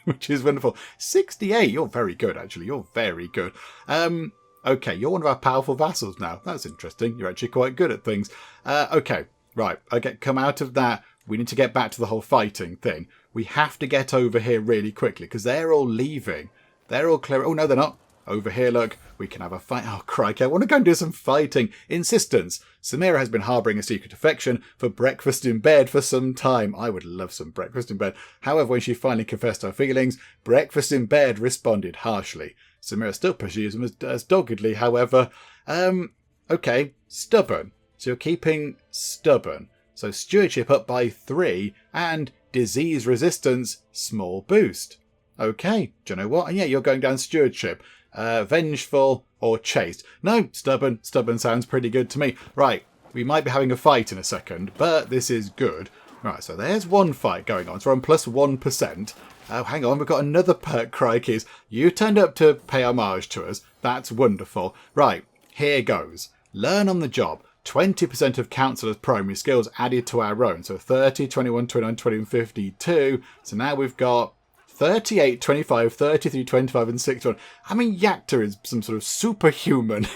which is wonderful. 68, you're very good, actually. You're very good. Okay, you're one of our powerful vassals now. That's interesting. You're actually quite good at things. Okay, right. Okay, come out of that. We need to get back to the whole fighting thing. We have to get over here really quickly because they're all leaving. They're all clear. Oh, no, they're not. Over here, look, we can have a fight. Oh, crikey, I want to go and do some fighting. Insistence. Samira has been harbouring a secret affection for breakfast in bed for some time. I would love some breakfast in bed. However, when she finally confessed her feelings, breakfast in bed responded harshly. Samira still pursues him as doggedly, however. Okay, stubborn. So you're keeping stubborn. So stewardship up by 3 and disease resistance, small boost. Okay, do you know what? And yeah, you're going down stewardship. Vengeful or chaste. No, stubborn. Stubborn sounds pretty good to me. Right, we might be having a fight in a second, but this is good. Right, so there's one fight going on. So we're on plus 1%. Oh, hang on, we've got another perk, crikeys. You turned up to pay homage to us. That's wonderful. Right, here goes. Learn on the job. 20% of counsellor's primary skills added to our own. So 30, 21, 29, 20, and 52. So now we've got 38, 25, 33, 25, and 61. I mean, Yakta is some sort of superhuman.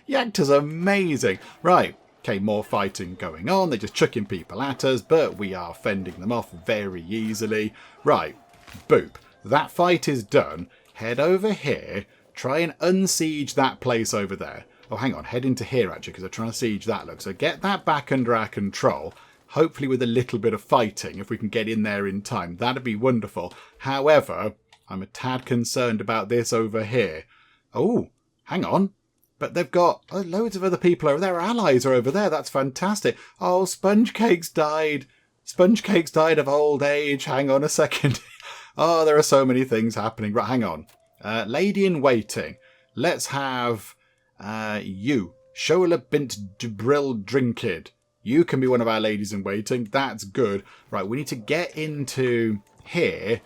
Yakta's amazing. Right, Okay, more fighting going on. They're just chucking people at us, but we are fending them off very easily. Right, boop. That fight is done. Head over here. Try and unsiege that place over there. Oh, hang on. Head into here, actually, because they're trying to siege that, look. So get that back under our control. Hopefully with a little bit of fighting, if we can get in there in time. That'd be wonderful. However, I'm a tad concerned about this over here. Oh, hang on. But they've got loads of other people over there. Our allies are over there. That's fantastic. Oh, Sponge Cake's died. Sponge Cake's died of old age. Hang on a second. Oh, there are so many things happening. Right, hang on. Lady in waiting. Let's have you. Shola bint Dubril Drinkid. You can be one of our ladies in waiting. That's good. Right, we need to get into here.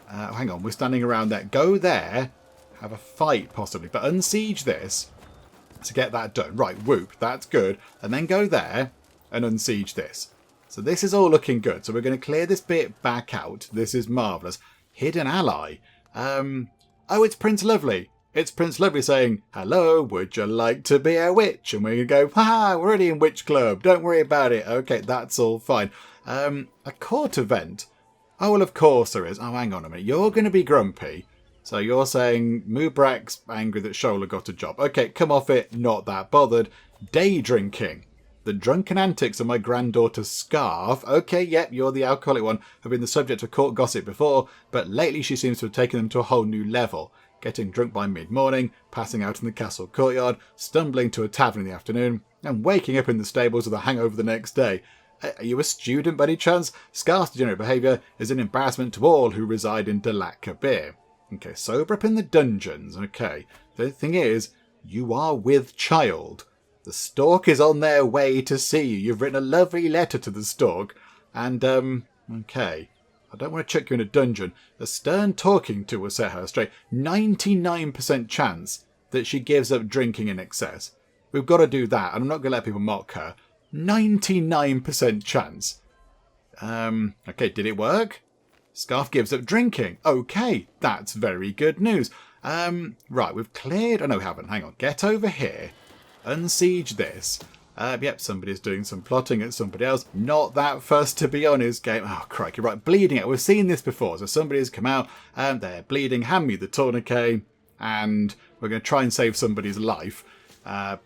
Hang on, we're standing around there. Go there. Have a fight, possibly. But unsiege this to get that done. Right, whoop. That's good. And then go there and unsiege this. So this is all looking good. So we're going to clear this bit back out. This is marvellous. Hidden ally. Oh, it's Prince Lovely. It's Prince Lovely saying, hello, would you like to be a witch? And we're going to go, haha, we're already in Witch Club. Don't worry about it. Okay, that's all fine. A court event. Oh, well, of course there is. Oh, hang on a minute. You're going to be grumpy. So you're saying Mubrak's angry that Shola got a job. Okay, come off it. Not that bothered. Day drinking. The drunken antics of my granddaughter's scarf. Okay, yep, you're the alcoholic one. Have been the subject of court gossip before, but lately she seems to have taken them to a whole new level. Getting drunk by mid-morning, passing out in the castle courtyard, stumbling to a tavern in the afternoon, and waking up in the stables with a hangover the next day. Are you a student by any chance? Scarce degenerate behaviour is an embarrassment to all who reside in Dalak Kabir. Okay, sober up in the dungeons. Okay, the thing is, you are with child. The stork is on their way to see you. You've written a lovely letter to the stork. And, okay. I don't want to chuck you in a dungeon. A stern talking to will set her straight. 99% chance that she gives up drinking in excess. We've got to do that, and I'm not going to let people mock her. 99% chance. Okay, did it work? Scarf gives up drinking. Okay, that's very good news. Right, we've cleared... Oh, no, we haven't. Hang on. Get over here. Unsiege this. Yep, somebody's doing some plotting at somebody else. Not that fussed to be on his game. Oh, crikey. Right, bleeding out. We've seen this before. So somebody's come out and they're bleeding. Hand me the tourniquet. And we're going to try and save somebody's life.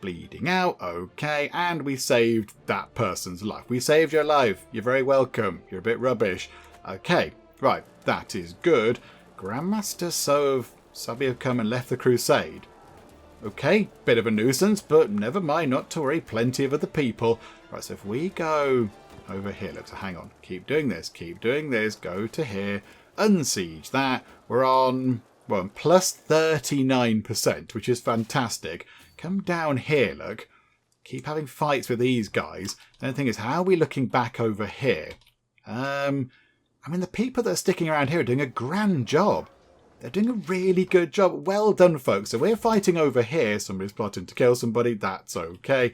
Bleeding out. Okay. And we saved that person's life. We saved your life. You're very welcome. You're a bit rubbish. Okay. Right. That is good. Grandmaster Sabi have come and left the crusade. Okay, bit of a nuisance, but never mind, not to worry, plenty of other people. Right, so if we go over here, look, so hang on, keep doing this, go to here, unsiege that. We're on, well, plus 39%, which is fantastic. Come down here, look, keep having fights with these guys. And the thing is, how are we looking back over here? I mean, the people that are sticking around here are doing a grand job. They're doing a really good job. Well done, folks. So we're fighting over here. Somebody's plotting to kill somebody. That's okay.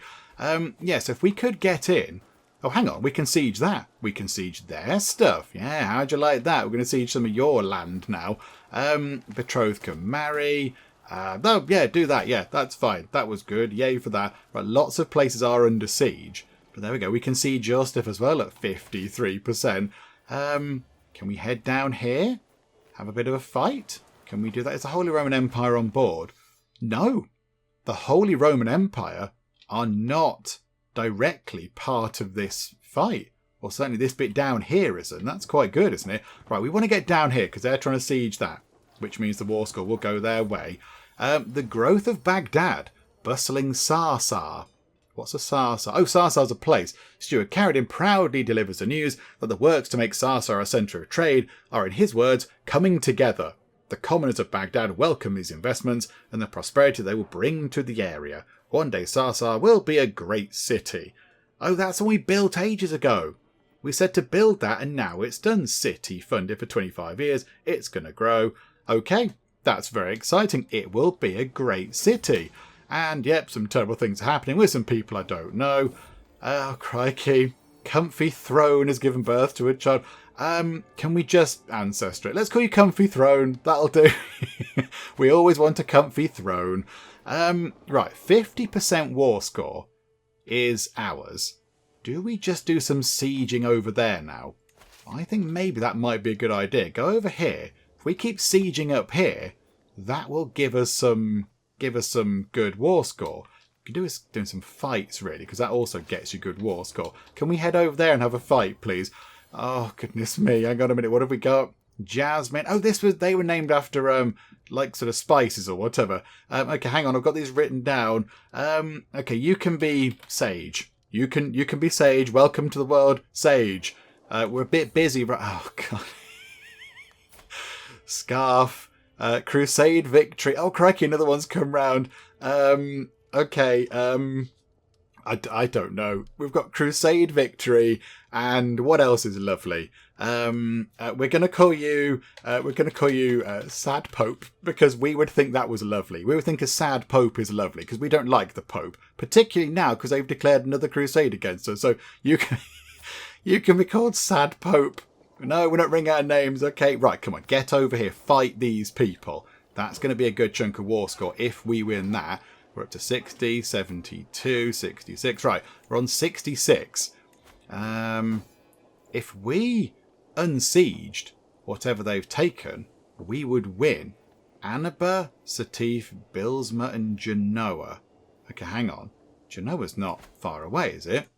Yes, if we could get in... Oh, hang on. We can siege that. We can siege their stuff. Yeah, how'd you like that? We're going to siege some of your land now. Betrothed can marry. Oh, yeah, do that. Yeah, that's fine. That was good. Yay for that. Right, lots of places are under siege. But there we go. We can siege your stuff as well at 53%. Can we head down here? Have a bit of a fight? Can we do that? Is the Holy Roman Empire on board? No. The Holy Roman Empire are not directly part of this fight. Or certainly this bit down here isn't. That's quite good, isn't it? Right, we want to get down here because they're trying to siege that, which means the war score will go their way. The growth of Baghdad. Bustling Sarsar. What's a Sarsar? Oh, Sarsar's a place. Stuart Carradine proudly delivers the news that the works to make Sarsar a centre of trade are, in his words, coming together. The commoners of Baghdad welcome these investments and the prosperity they will bring to the area. One day Sarsar will be a great city. Oh, that's what we built ages ago. We said to build that and now it's done. City funded for 25 years. It's going to grow. Okay, that's very exciting. It will be a great city. And, yep, some terrible things are happening with some people I don't know. Oh, crikey. Comfy Throne has given birth to a child. Can we just ancestor it? Let's call you Comfy Throne. That'll do. We always want a Comfy Throne. Right, 50% war score is ours. Do we just do some sieging over there now? I think maybe that might be a good idea. Go over here. If we keep sieging up here, that will give us some good war score. We can do is doing some fights really, because that also gets you good war score. Can we head over there and have a fight, please? Oh goodness me! Hang on a minute. What have we got? Jasmine. Oh, they were named after like sort of spices or whatever. Okay, hang on. I've got these written down. Okay, you can be Sage. You can be Sage. Welcome to the world, Sage. We're a bit busy, but oh god. Scarf. Crusade Victory. Oh crikey, another one's come round. Okay. I don't know. We've got Crusade Victory, and what else is lovely? We're gonna call you Sad Pope, because we would think that was lovely. We would think a sad Pope is lovely because we don't like the Pope, particularly now because they've declared another crusade against us. So you can you can be called Sad Pope. No, we're not ringing out names. Okay, right, come on, get over here, fight these people. That's going to be a good chunk of war score if we win that. We're up to 60, 72, 66. Right, we're on 66. If we unsieged whatever they've taken, we would win. Annaba, Satif, Bilsma, and Genoa. Okay, hang on. Genoa's not far away, is it?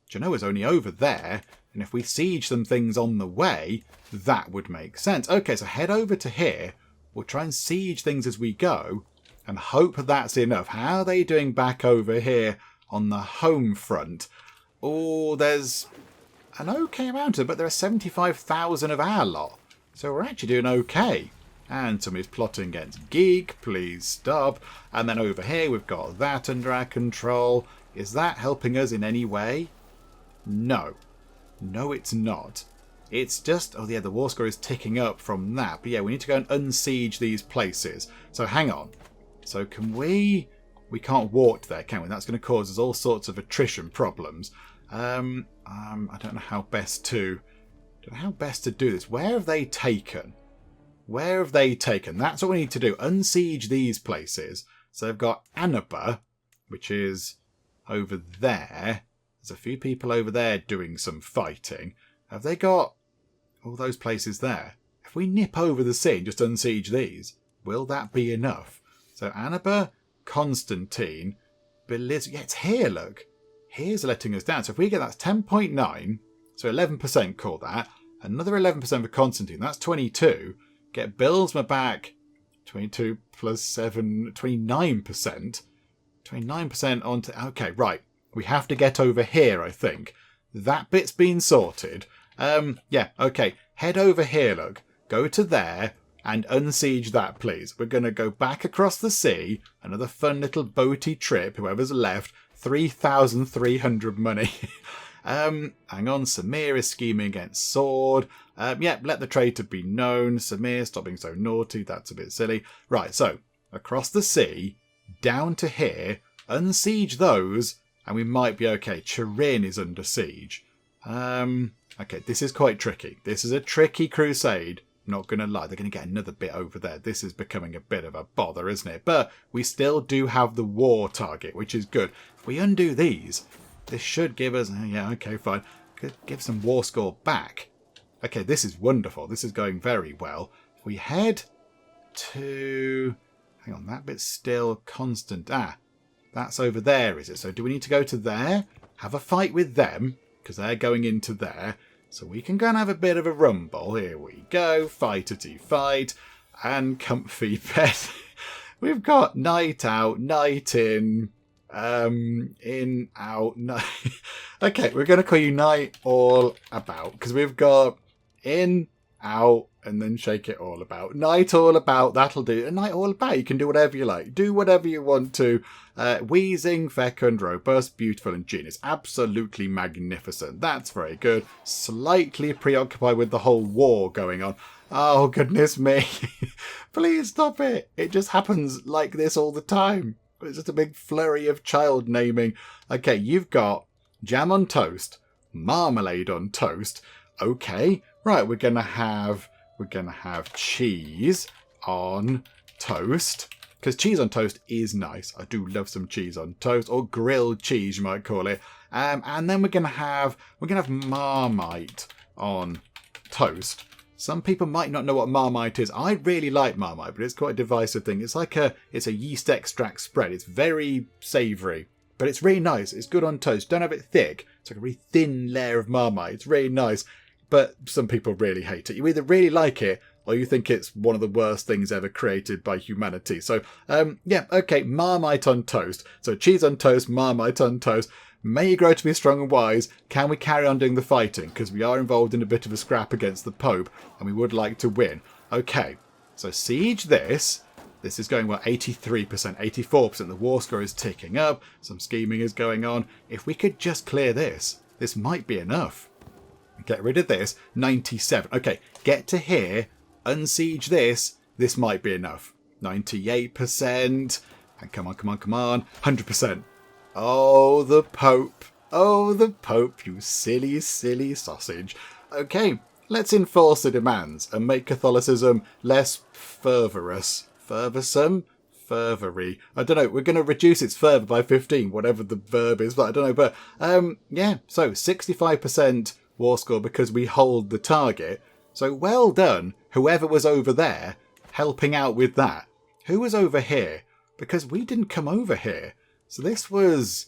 Genoa's only over there, and if we siege some things on the way, that would make sense. Okay, so head over to here. We'll try and siege things as we go, and hope that's enough. How are they doing back over here on the home front? Oh, there's an okay amount of, but there are 75,000 of our lot. So we're actually doing okay. And somebody's plotting against Geek. Please stop. And then over here we've got that under our control. Is that helping us in any way? No. No, it's not. It's just, oh yeah, the war score is ticking up from that. But yeah, we need to go and unsiege these places. So hang on. So can we can't walk there, can we? That's going to cause us all sorts of attrition problems. I don't know how best to do this. Where have they taken? Where have they taken? That's what we need to do. Unsiege these places. So they've got Annaba, which is over there. There's a few people over there doing some fighting. Have they got all those places there? If we nip over the sea and just unsiege these, will that be enough? So Annaba, Constantine, Beliz. Yeah, it's here, look. Here's letting us down. So if we get that's 10.9, so 11% call that. Another 11% for Constantine. That's 22. Get Bilsma back. 22 plus 7, 29%. 29% onto... Okay, right. We have to get over here, I think. That bit's been sorted. Yeah, okay. Head over here, look. Go to there and unsiege that, please. We're going to go back across the sea. Another fun little boaty trip, whoever's left. 3,300 money. Hang on. Samir is scheming against Sword. Yeah, let the traitor be known. Samir, stop being so naughty. That's a bit silly. Right, so across the sea, down to here, unsiege those, and we might be okay. Turin is under siege. Okay, this is quite tricky. This is a tricky crusade. Not going to lie, they're going to get another bit over there. This is becoming a bit of a bother, isn't it? But we still do have the war target, which is good. If we undo these, this should give us... Yeah, okay, fine. Could give some war score back. Okay, this is wonderful. This is going very well. If we head to... Hang on, that bit's still constant. Ah, that's over there, is it? So do we need to go to there? Have a fight with them, because they're going into there. So we can go and have a bit of a rumble. Here we go. Fighty fight. And comfy bed. We've got night out, night in. In, out, night. Okay, we're going to call you night all about. Because we've got in, out, and then shake it all about. Night all about, that'll do. A night all about, you can do whatever you like. Do whatever you want to. Wheezing, fecund, robust, beautiful, and genius. Absolutely magnificent. That's very good. Slightly preoccupied with the whole war going on. Oh, goodness me. Please stop it. It just happens like this all the time. It's just a big flurry of child naming. Okay, you've got jam on toast, marmalade on toast. Okay, right, we're gonna have cheese on toast. because cheese on toast is nice. I do love some cheese on toast, or grilled cheese, you might call it. And then we're gonna have Marmite on toast. Some people might not know what Marmite is. I really like Marmite, but it's quite a divisive thing. It's a yeast extract spread. It's very savoury, but it's really nice. It's good on toast. Don't have it thick. It's like a really thin layer of Marmite. It's really nice, but some people really hate it. You either really like it, or you think it's one of the worst things ever created by humanity. So, yeah, okay, Marmite on toast. So cheese on toast, Marmite on toast. May you grow to be strong and wise. Can we carry on doing the fighting? Because we are involved in a bit of a scrap against the Pope, and we would like to win. Okay, so siege this. This is going, well, 83%, 84%. The war score is ticking up. Some scheming is going on. If we could just clear this, this might be enough. Get rid of this, 97. Okay, get to here, unsiege this. This might be enough. 98%. And come on, 100%. Oh, the Pope. Oh, the Pope, you silly, silly sausage. Okay, let's enforce the demands and make Catholicism less fervorous. Fervorsome? Fervory. I don't know. We're going to reduce its fervour by 15, whatever the verb is, but I don't know. But, yeah, so 65% war score because we hold the target. So well done, whoever was over there helping out with that. Who was over here? Because we didn't come over here. So this was,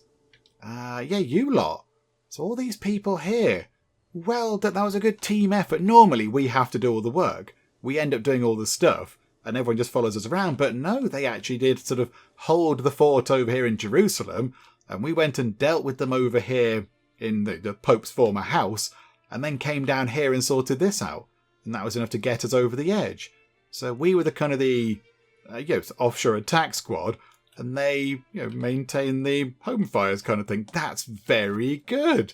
yeah, you lot. So all these people here. Well, that was a good team effort. Normally we have to do all the work. We end up doing all the stuff and everyone just follows us around. But no, they actually did sort of hold the fort over here in Jerusalem. And we went and dealt with them over here in the Pope's former house. And then came down here and sorted this out. And that was enough to get us over the edge. So we were the kind of the offshore attack squad. And they, maintain the home fires kind of thing. That's very good.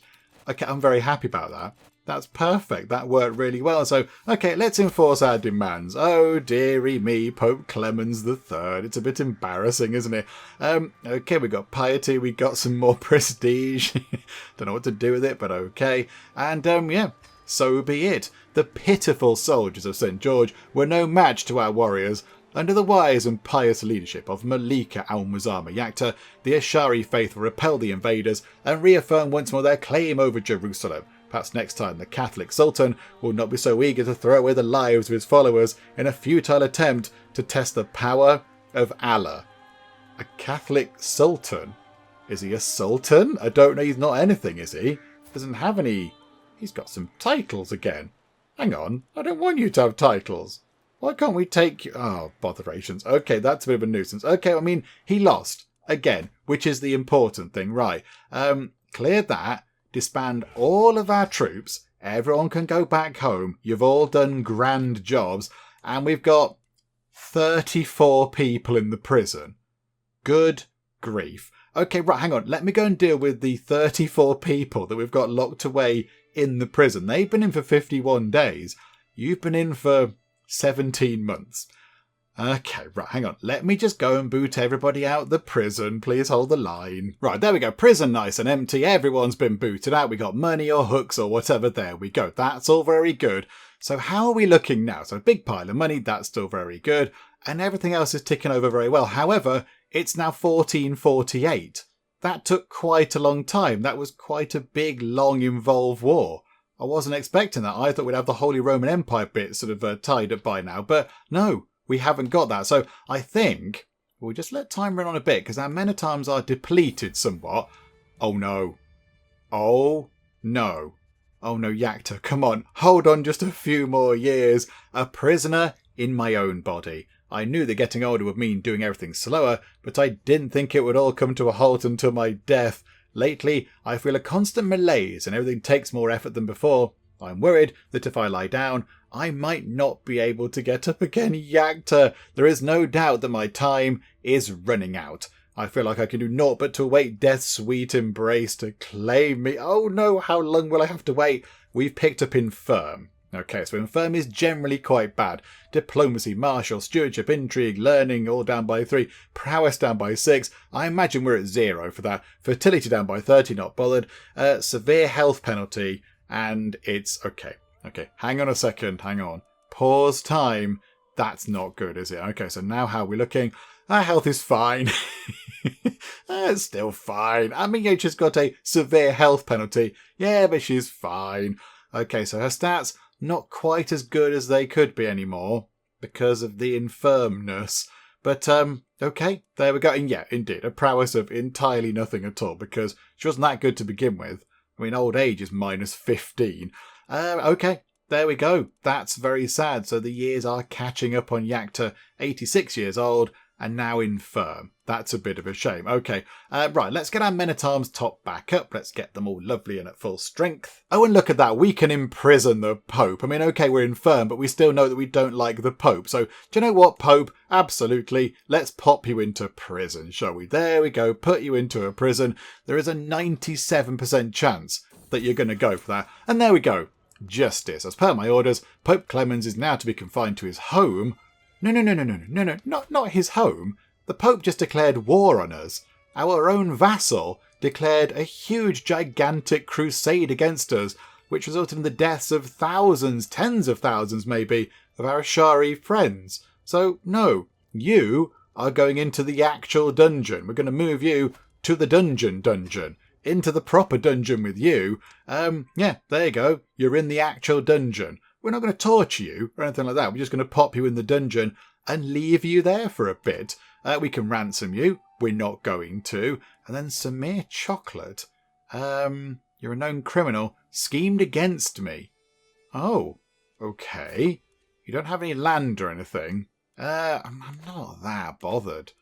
Okay, I'm very happy about that. That's perfect. That worked really well. So, okay, let's enforce our demands. Oh, dearie me, Pope Clemens III. It's a bit embarrassing, isn't it? Okay, we got piety. We got some more prestige. Don't know what to do with it, but okay. And, yeah, so be it. The pitiful soldiers of St. George were no match to our warriors. Under the wise and pious leadership of Malika Al-Muazzama Yakta, the Ashari faith will repel the invaders and reaffirm once more their claim over Jerusalem. Perhaps next time the Catholic Sultan will not be so eager to throw away the lives of his followers in a futile attempt to test the power of Allah. A Catholic Sultan? Is he a Sultan? I don't know, he's not anything, is he? Doesn't have any... He's got some titles again. Hang on, I don't want you to have titles. Why can't we take you? Oh, botherations. Okay, that's a bit of a nuisance. Okay, I mean, he lost. Again, which is the important thing. Right. Clear that. Disband all of our troops. Everyone can go back home. You've all done grand jobs. And we've got 34 people in the prison. Good grief. Okay, right, hang on. Let me go and deal with the 34 people that we've got locked away in the prison. They've been in for 51 days. You've been in for 17 months. Okay, right, hang on. Let me just go and boot everybody out the prison. Please hold the line. Right, there we go. Prison nice and empty. Everyone's been booted out. We got money or hooks or whatever. There we go. That's all very good. So how are we looking now? So a big pile of money. That's still very good. And everything else is ticking over very well. However, it's now 1448. That took quite a long time. That was quite a big, long, involved war. I wasn't expecting that. I thought we'd have the Holy Roman Empire bit sort of tied up by now. But no, we haven't got that. So I think we'll just let time run on a bit because our men-at-arms are depleted somewhat. Oh no. Oh no. Oh no, Yakta, come on. Hold on just a few more years. A prisoner in my own body. I knew that getting older would mean doing everything slower, but I didn't think it would all come to a halt until my death. Lately, I feel a constant malaise and everything takes more effort than before. I'm worried that if I lie down, I might not be able to get up again. Yakta, there is no doubt that my time is running out. I feel like I can do naught but to await death's sweet embrace to claim me. Oh no, how long will I have to wait? We've picked up infirm. Okay, so infirm is generally quite bad. Diplomacy, martial, stewardship, intrigue, learning, all down by 3. Prowess down by 6. I imagine we're at 0 for that. Fertility down by 30, not bothered. Severe health penalty, and it's okay. Okay, hang on a second, hang on. Pause time. That's not good, is it? Okay, so now how are we looking? Her health is fine. It's still fine. I mean, she's got a severe health penalty. Yeah, but she's fine. Okay, so her stats, not quite as good as they could be anymore because of the infirmness. But, okay, there we go. And yeah, indeed, a prowess of entirely nothing at all because she wasn't that good to begin with. I mean, old age is minus 15. Okay, there we go. That's very sad. So the years are catching up on Yakta, 86 years old, and now infirm. That's a bit of a shame. Okay, right, let's get our men-at-arms top back up. Let's get them all lovely and at full strength. Oh, and look at that. We can imprison the Pope. I mean, okay, we're infirm, but we still know that we don't like the Pope. So, do you know what, Pope? Absolutely. Let's pop you into prison, shall we? There we go. Put you into a prison. There is a 97% chance that you're going to go for that. And there we go. Justice. As per my orders, Pope Clemens is now to be confined to his home. No, not his home. The Pope just declared war on us. Our own vassal declared a huge, gigantic crusade against us, which resulted in the deaths of thousands, tens of thousands maybe, of our Ashari friends. So, no, you are going into the actual dungeon. We're going to move you to the dungeon, into the proper dungeon with you. Yeah, there you go. You're in the actual dungeon. We're not going to torture you or anything like that. We're just going to pop you in the dungeon and leave you there for a bit. We can ransom you. We're not going to. And then Samir Chocolate. You're a known criminal. Schemed against me. Oh, okay. You don't have any land or anything. I'm not that bothered.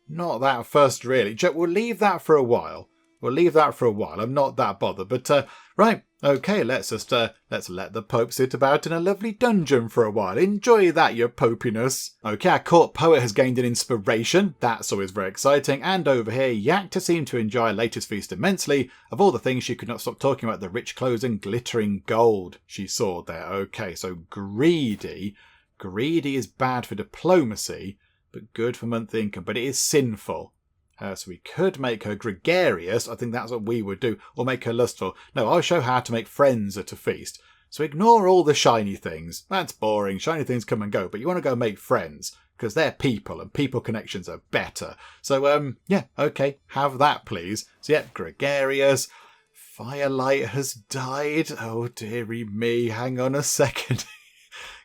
Not that fussed, really. We'll leave that for a while. I'm not that bothered. But, right. Okay, let's let the Pope sit about in a lovely dungeon for a while. Enjoy that, your popiness. Okay, our court poet has gained an inspiration. That's always very exciting. And over here, Yakta seemed to enjoy her latest feast immensely. Of all the things, she could not stop talking about the rich clothes and glittering gold she saw there. Okay, so greedy. Greedy is bad for diplomacy, but good for monthly income. But it is sinful. So we could make her gregarious. I think that's what we would do. Or make her lustful. No, I'll show how to make friends at a feast. So ignore all the shiny things. That's boring. Shiny things come and go. But you want to go make friends. Because they're people. And people connections are better. So, yeah, okay. Have that, please. So, yeah, gregarious. Firelight has died. Oh, dearie me. Hang on a second.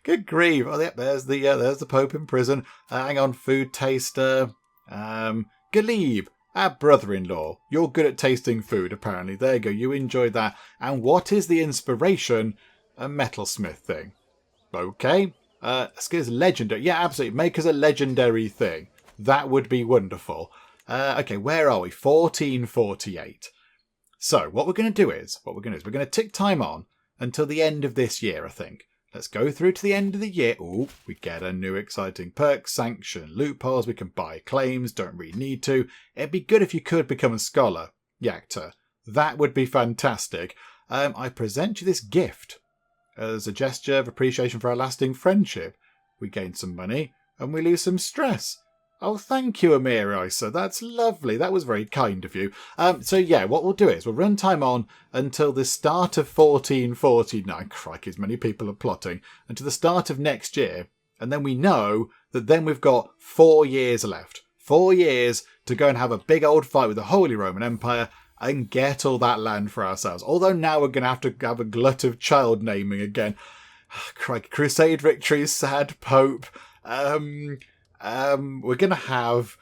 Good grief. Oh, yeah, there's the Pope in prison. Hang on. Food taster. Galib, our brother-in-law. You're good at tasting food, apparently. There you go. You enjoyed that. And what is the inspiration? A metalsmith thing. Okay. Skills legendary. Yeah, absolutely. Make us a legendary thing. That would be wonderful. Okay, where are we? 1448. So, what we're going to do is, we're going to tick time on until the end of this year, I think. Let's go through to the end of the year. Ooh, we get a new exciting perk, sanction, loopholes. We can buy claims, don't really need to. It'd be good if you could become a scholar, Yakta. That would be fantastic. I present you this gift as a gesture of appreciation for our lasting friendship. We gain some money and we lose some stress. Oh, thank you, Amir Isa. That's lovely. That was very kind of you. So, yeah, what we'll do is we'll run time on until the start of 1449. Crikey, as many people are plotting. Until the start of next year. And then we know that then we've got 4 years left. 4 years to go and have a big old fight with the Holy Roman Empire and get all that land for ourselves. Although now we're going to have a glut of child naming again. Crikey, Crusade victories, sad Pope. We're going to have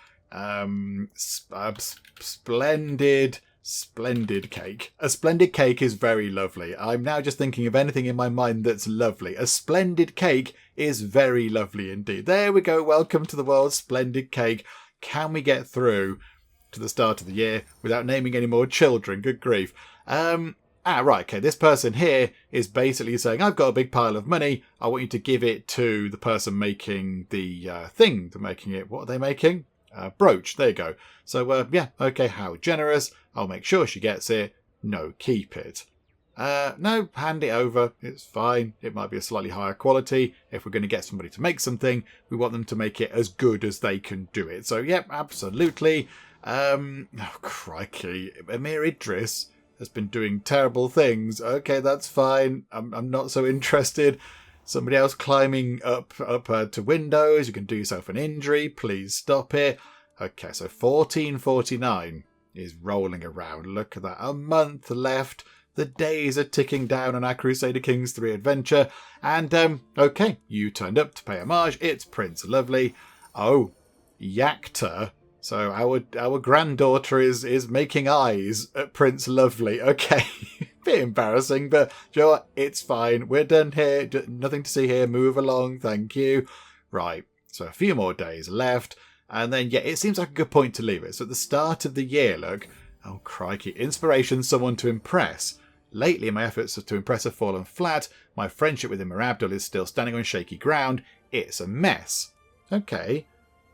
splendid cake. A splendid cake is very lovely. I'm now just thinking of anything in my mind that's lovely. A splendid cake is very lovely indeed. There we go. Welcome to the world, splendid cake. Can we get through to the start of the year without naming any more children? Good grief. Right, okay, this person here is basically saying, I've got a big pile of money. I want you to give it to the person making the thing. They're making it. What are they making? Brooch. There you go. So, yeah, okay, how generous. I'll make sure she gets it. No, keep it. No, hand it over. It's fine. It might be a slightly higher quality. If we're going to get somebody to make something, we want them to make it as good as they can do it. So, yep, absolutely. Oh, crikey. Amir Idris has been doing terrible things. Okay, that's fine. I'm not so interested. Somebody else climbing up to windows. You can do yourself an injury. Please stop it. Okay, so 1449 is rolling around. Look at that. A month left. The days are ticking down on our Crusader Kings 3 adventure. And, okay, you turned up to pay homage. It's Prince Lovely. Oh, Yakta. So our granddaughter is making eyes at Prince Lovely. Okay, bit embarrassing, but you know what? It's fine. We're done here. Nothing to see here. Move along. Thank you. Right, so a few more days left. And then, yeah, it seems like a good point to leave it. So at the start of the year, look. Oh, crikey. Inspiration, someone to impress. Lately, my efforts to impress have fallen flat. My friendship with Emir Abdul is still standing on shaky ground. It's a mess. Okay.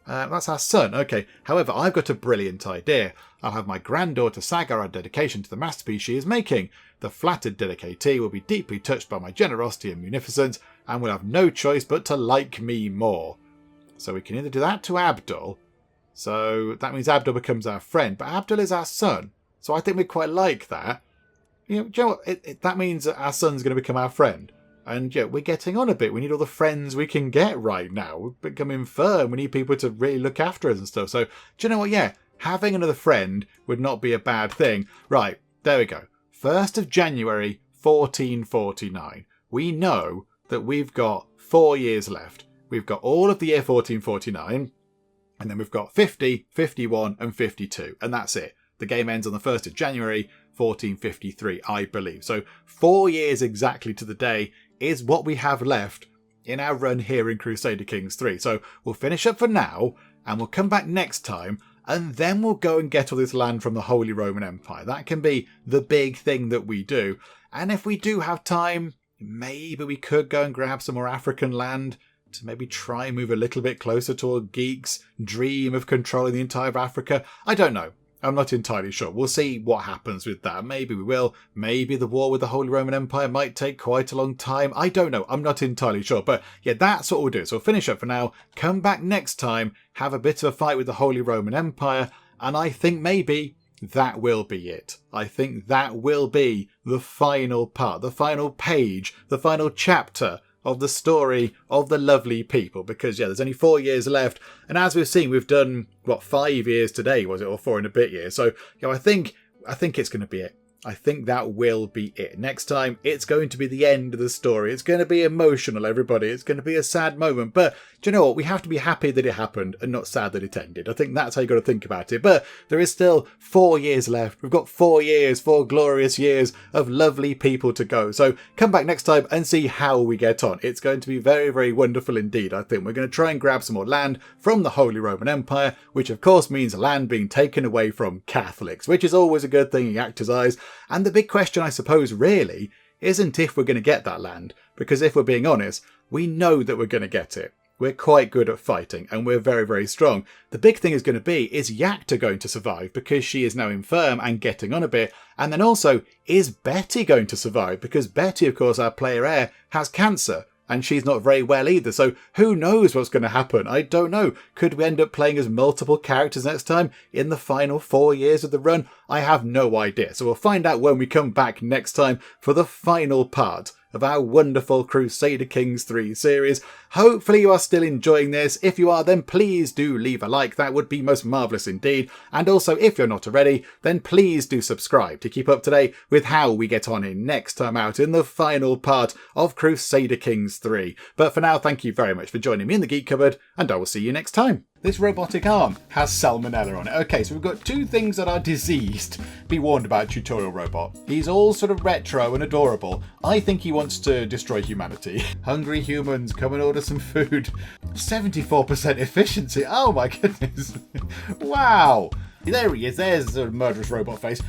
That's our son. Okay. However, I've got a brilliant idea. I'll have my granddaughter Sagar our dedication to the masterpiece she is making. The flattered dedicatee will be deeply touched by my generosity and munificence and will have no choice but to like me more. So we can either do that to Abdul. So that means Abdul becomes our friend. But Abdul is our son. So I think we quite like that. Do you know what? That means that our son's going to become our friend. And yeah, we're getting on a bit. We need all the friends we can get right now. We're becoming firm. We need people to really look after us and stuff. So do you know what? Yeah, having another friend would not be a bad thing. Right, there we go. 1st of January, 1449. We know that we've got 4 years left. We've got all of the year 1449, and then we've got 50, 51, and 52, and that's it. The game ends on the 1st of January, 1453, I believe. So 4 years exactly to the day is what we have left in our run here in Crusader Kings 3. So we'll finish up for now, and we'll come back next time, and then we'll go and get all this land from the Holy Roman Empire. That can be the big thing that we do. And if we do have time, maybe we could go and grab some more African land to maybe try and move a little bit closer toward Geek's dream of controlling the entire of Africa. I don't know. I'm not entirely sure. We'll see what happens with that. Maybe we will. Maybe the war with the Holy Roman Empire might take quite a long time. I don't know. I'm not entirely sure. But yeah, that's what we'll do. So we'll finish up for now. Come back next time. Have a bit of a fight with the Holy Roman Empire. And I think maybe that will be it. I think that will be the final part, the final page, the final chapter of the story of the lovely people, because yeah, there's only 4 years left, and as we've seen, we've done 5 years today, was it, or 4 and a bit years? So I think it's going to be it. I think that will be it. Next time, it's going to be the end of the story. It's going to be emotional, everybody. It's going to be a sad moment. But do you know what? We have to be happy that it happened and not sad that it ended. I think that's how you got to think about it. But there is still 4 years left. We've got 4 years, 4 glorious years of lovely people to go. So come back next time and see how we get on. It's going to be very, very wonderful indeed, I think. We're going to try and grab some more land from the Holy Roman Empire, which of course means land being taken away from Catholics, which is always a good thing in Yakta's eyes. And the big question, I suppose, really, isn't if we're going to get that land, because if we're being honest, we know that we're going to get it. We're quite good at fighting, and we're very, very strong. The big thing is going to be, is Yakta going to survive, because she is now infirm and getting on a bit? And then also, is Betty going to survive? Because Betty, of course, our player heir, has cancer, and she's not very well either. So who knows what's going to happen? I don't know. Could we end up playing as multiple characters next time in the final 4 years of the run? I have no idea. So we'll find out when we come back next time for the final part of our wonderful Crusader Kings 3 series. Hopefully you are still enjoying this. If you are, then please do leave a like. That would be most marvellous indeed. And also, if you're not already, then please do subscribe to keep up to date with how we get on in next time out in the final part of Crusader Kings 3. But for now, thank you very much for joining me in the Geek Cupboard, and I will see you next time. This robotic arm has salmonella on it. Okay, so we've got 2 things that are diseased. Be warned about tutorial robot. He's all sort of retro and adorable. I think he wants to destroy humanity. Hungry humans, come and order some food. 74% efficiency. Oh my goodness. Wow. There he is. There's a murderous robot face.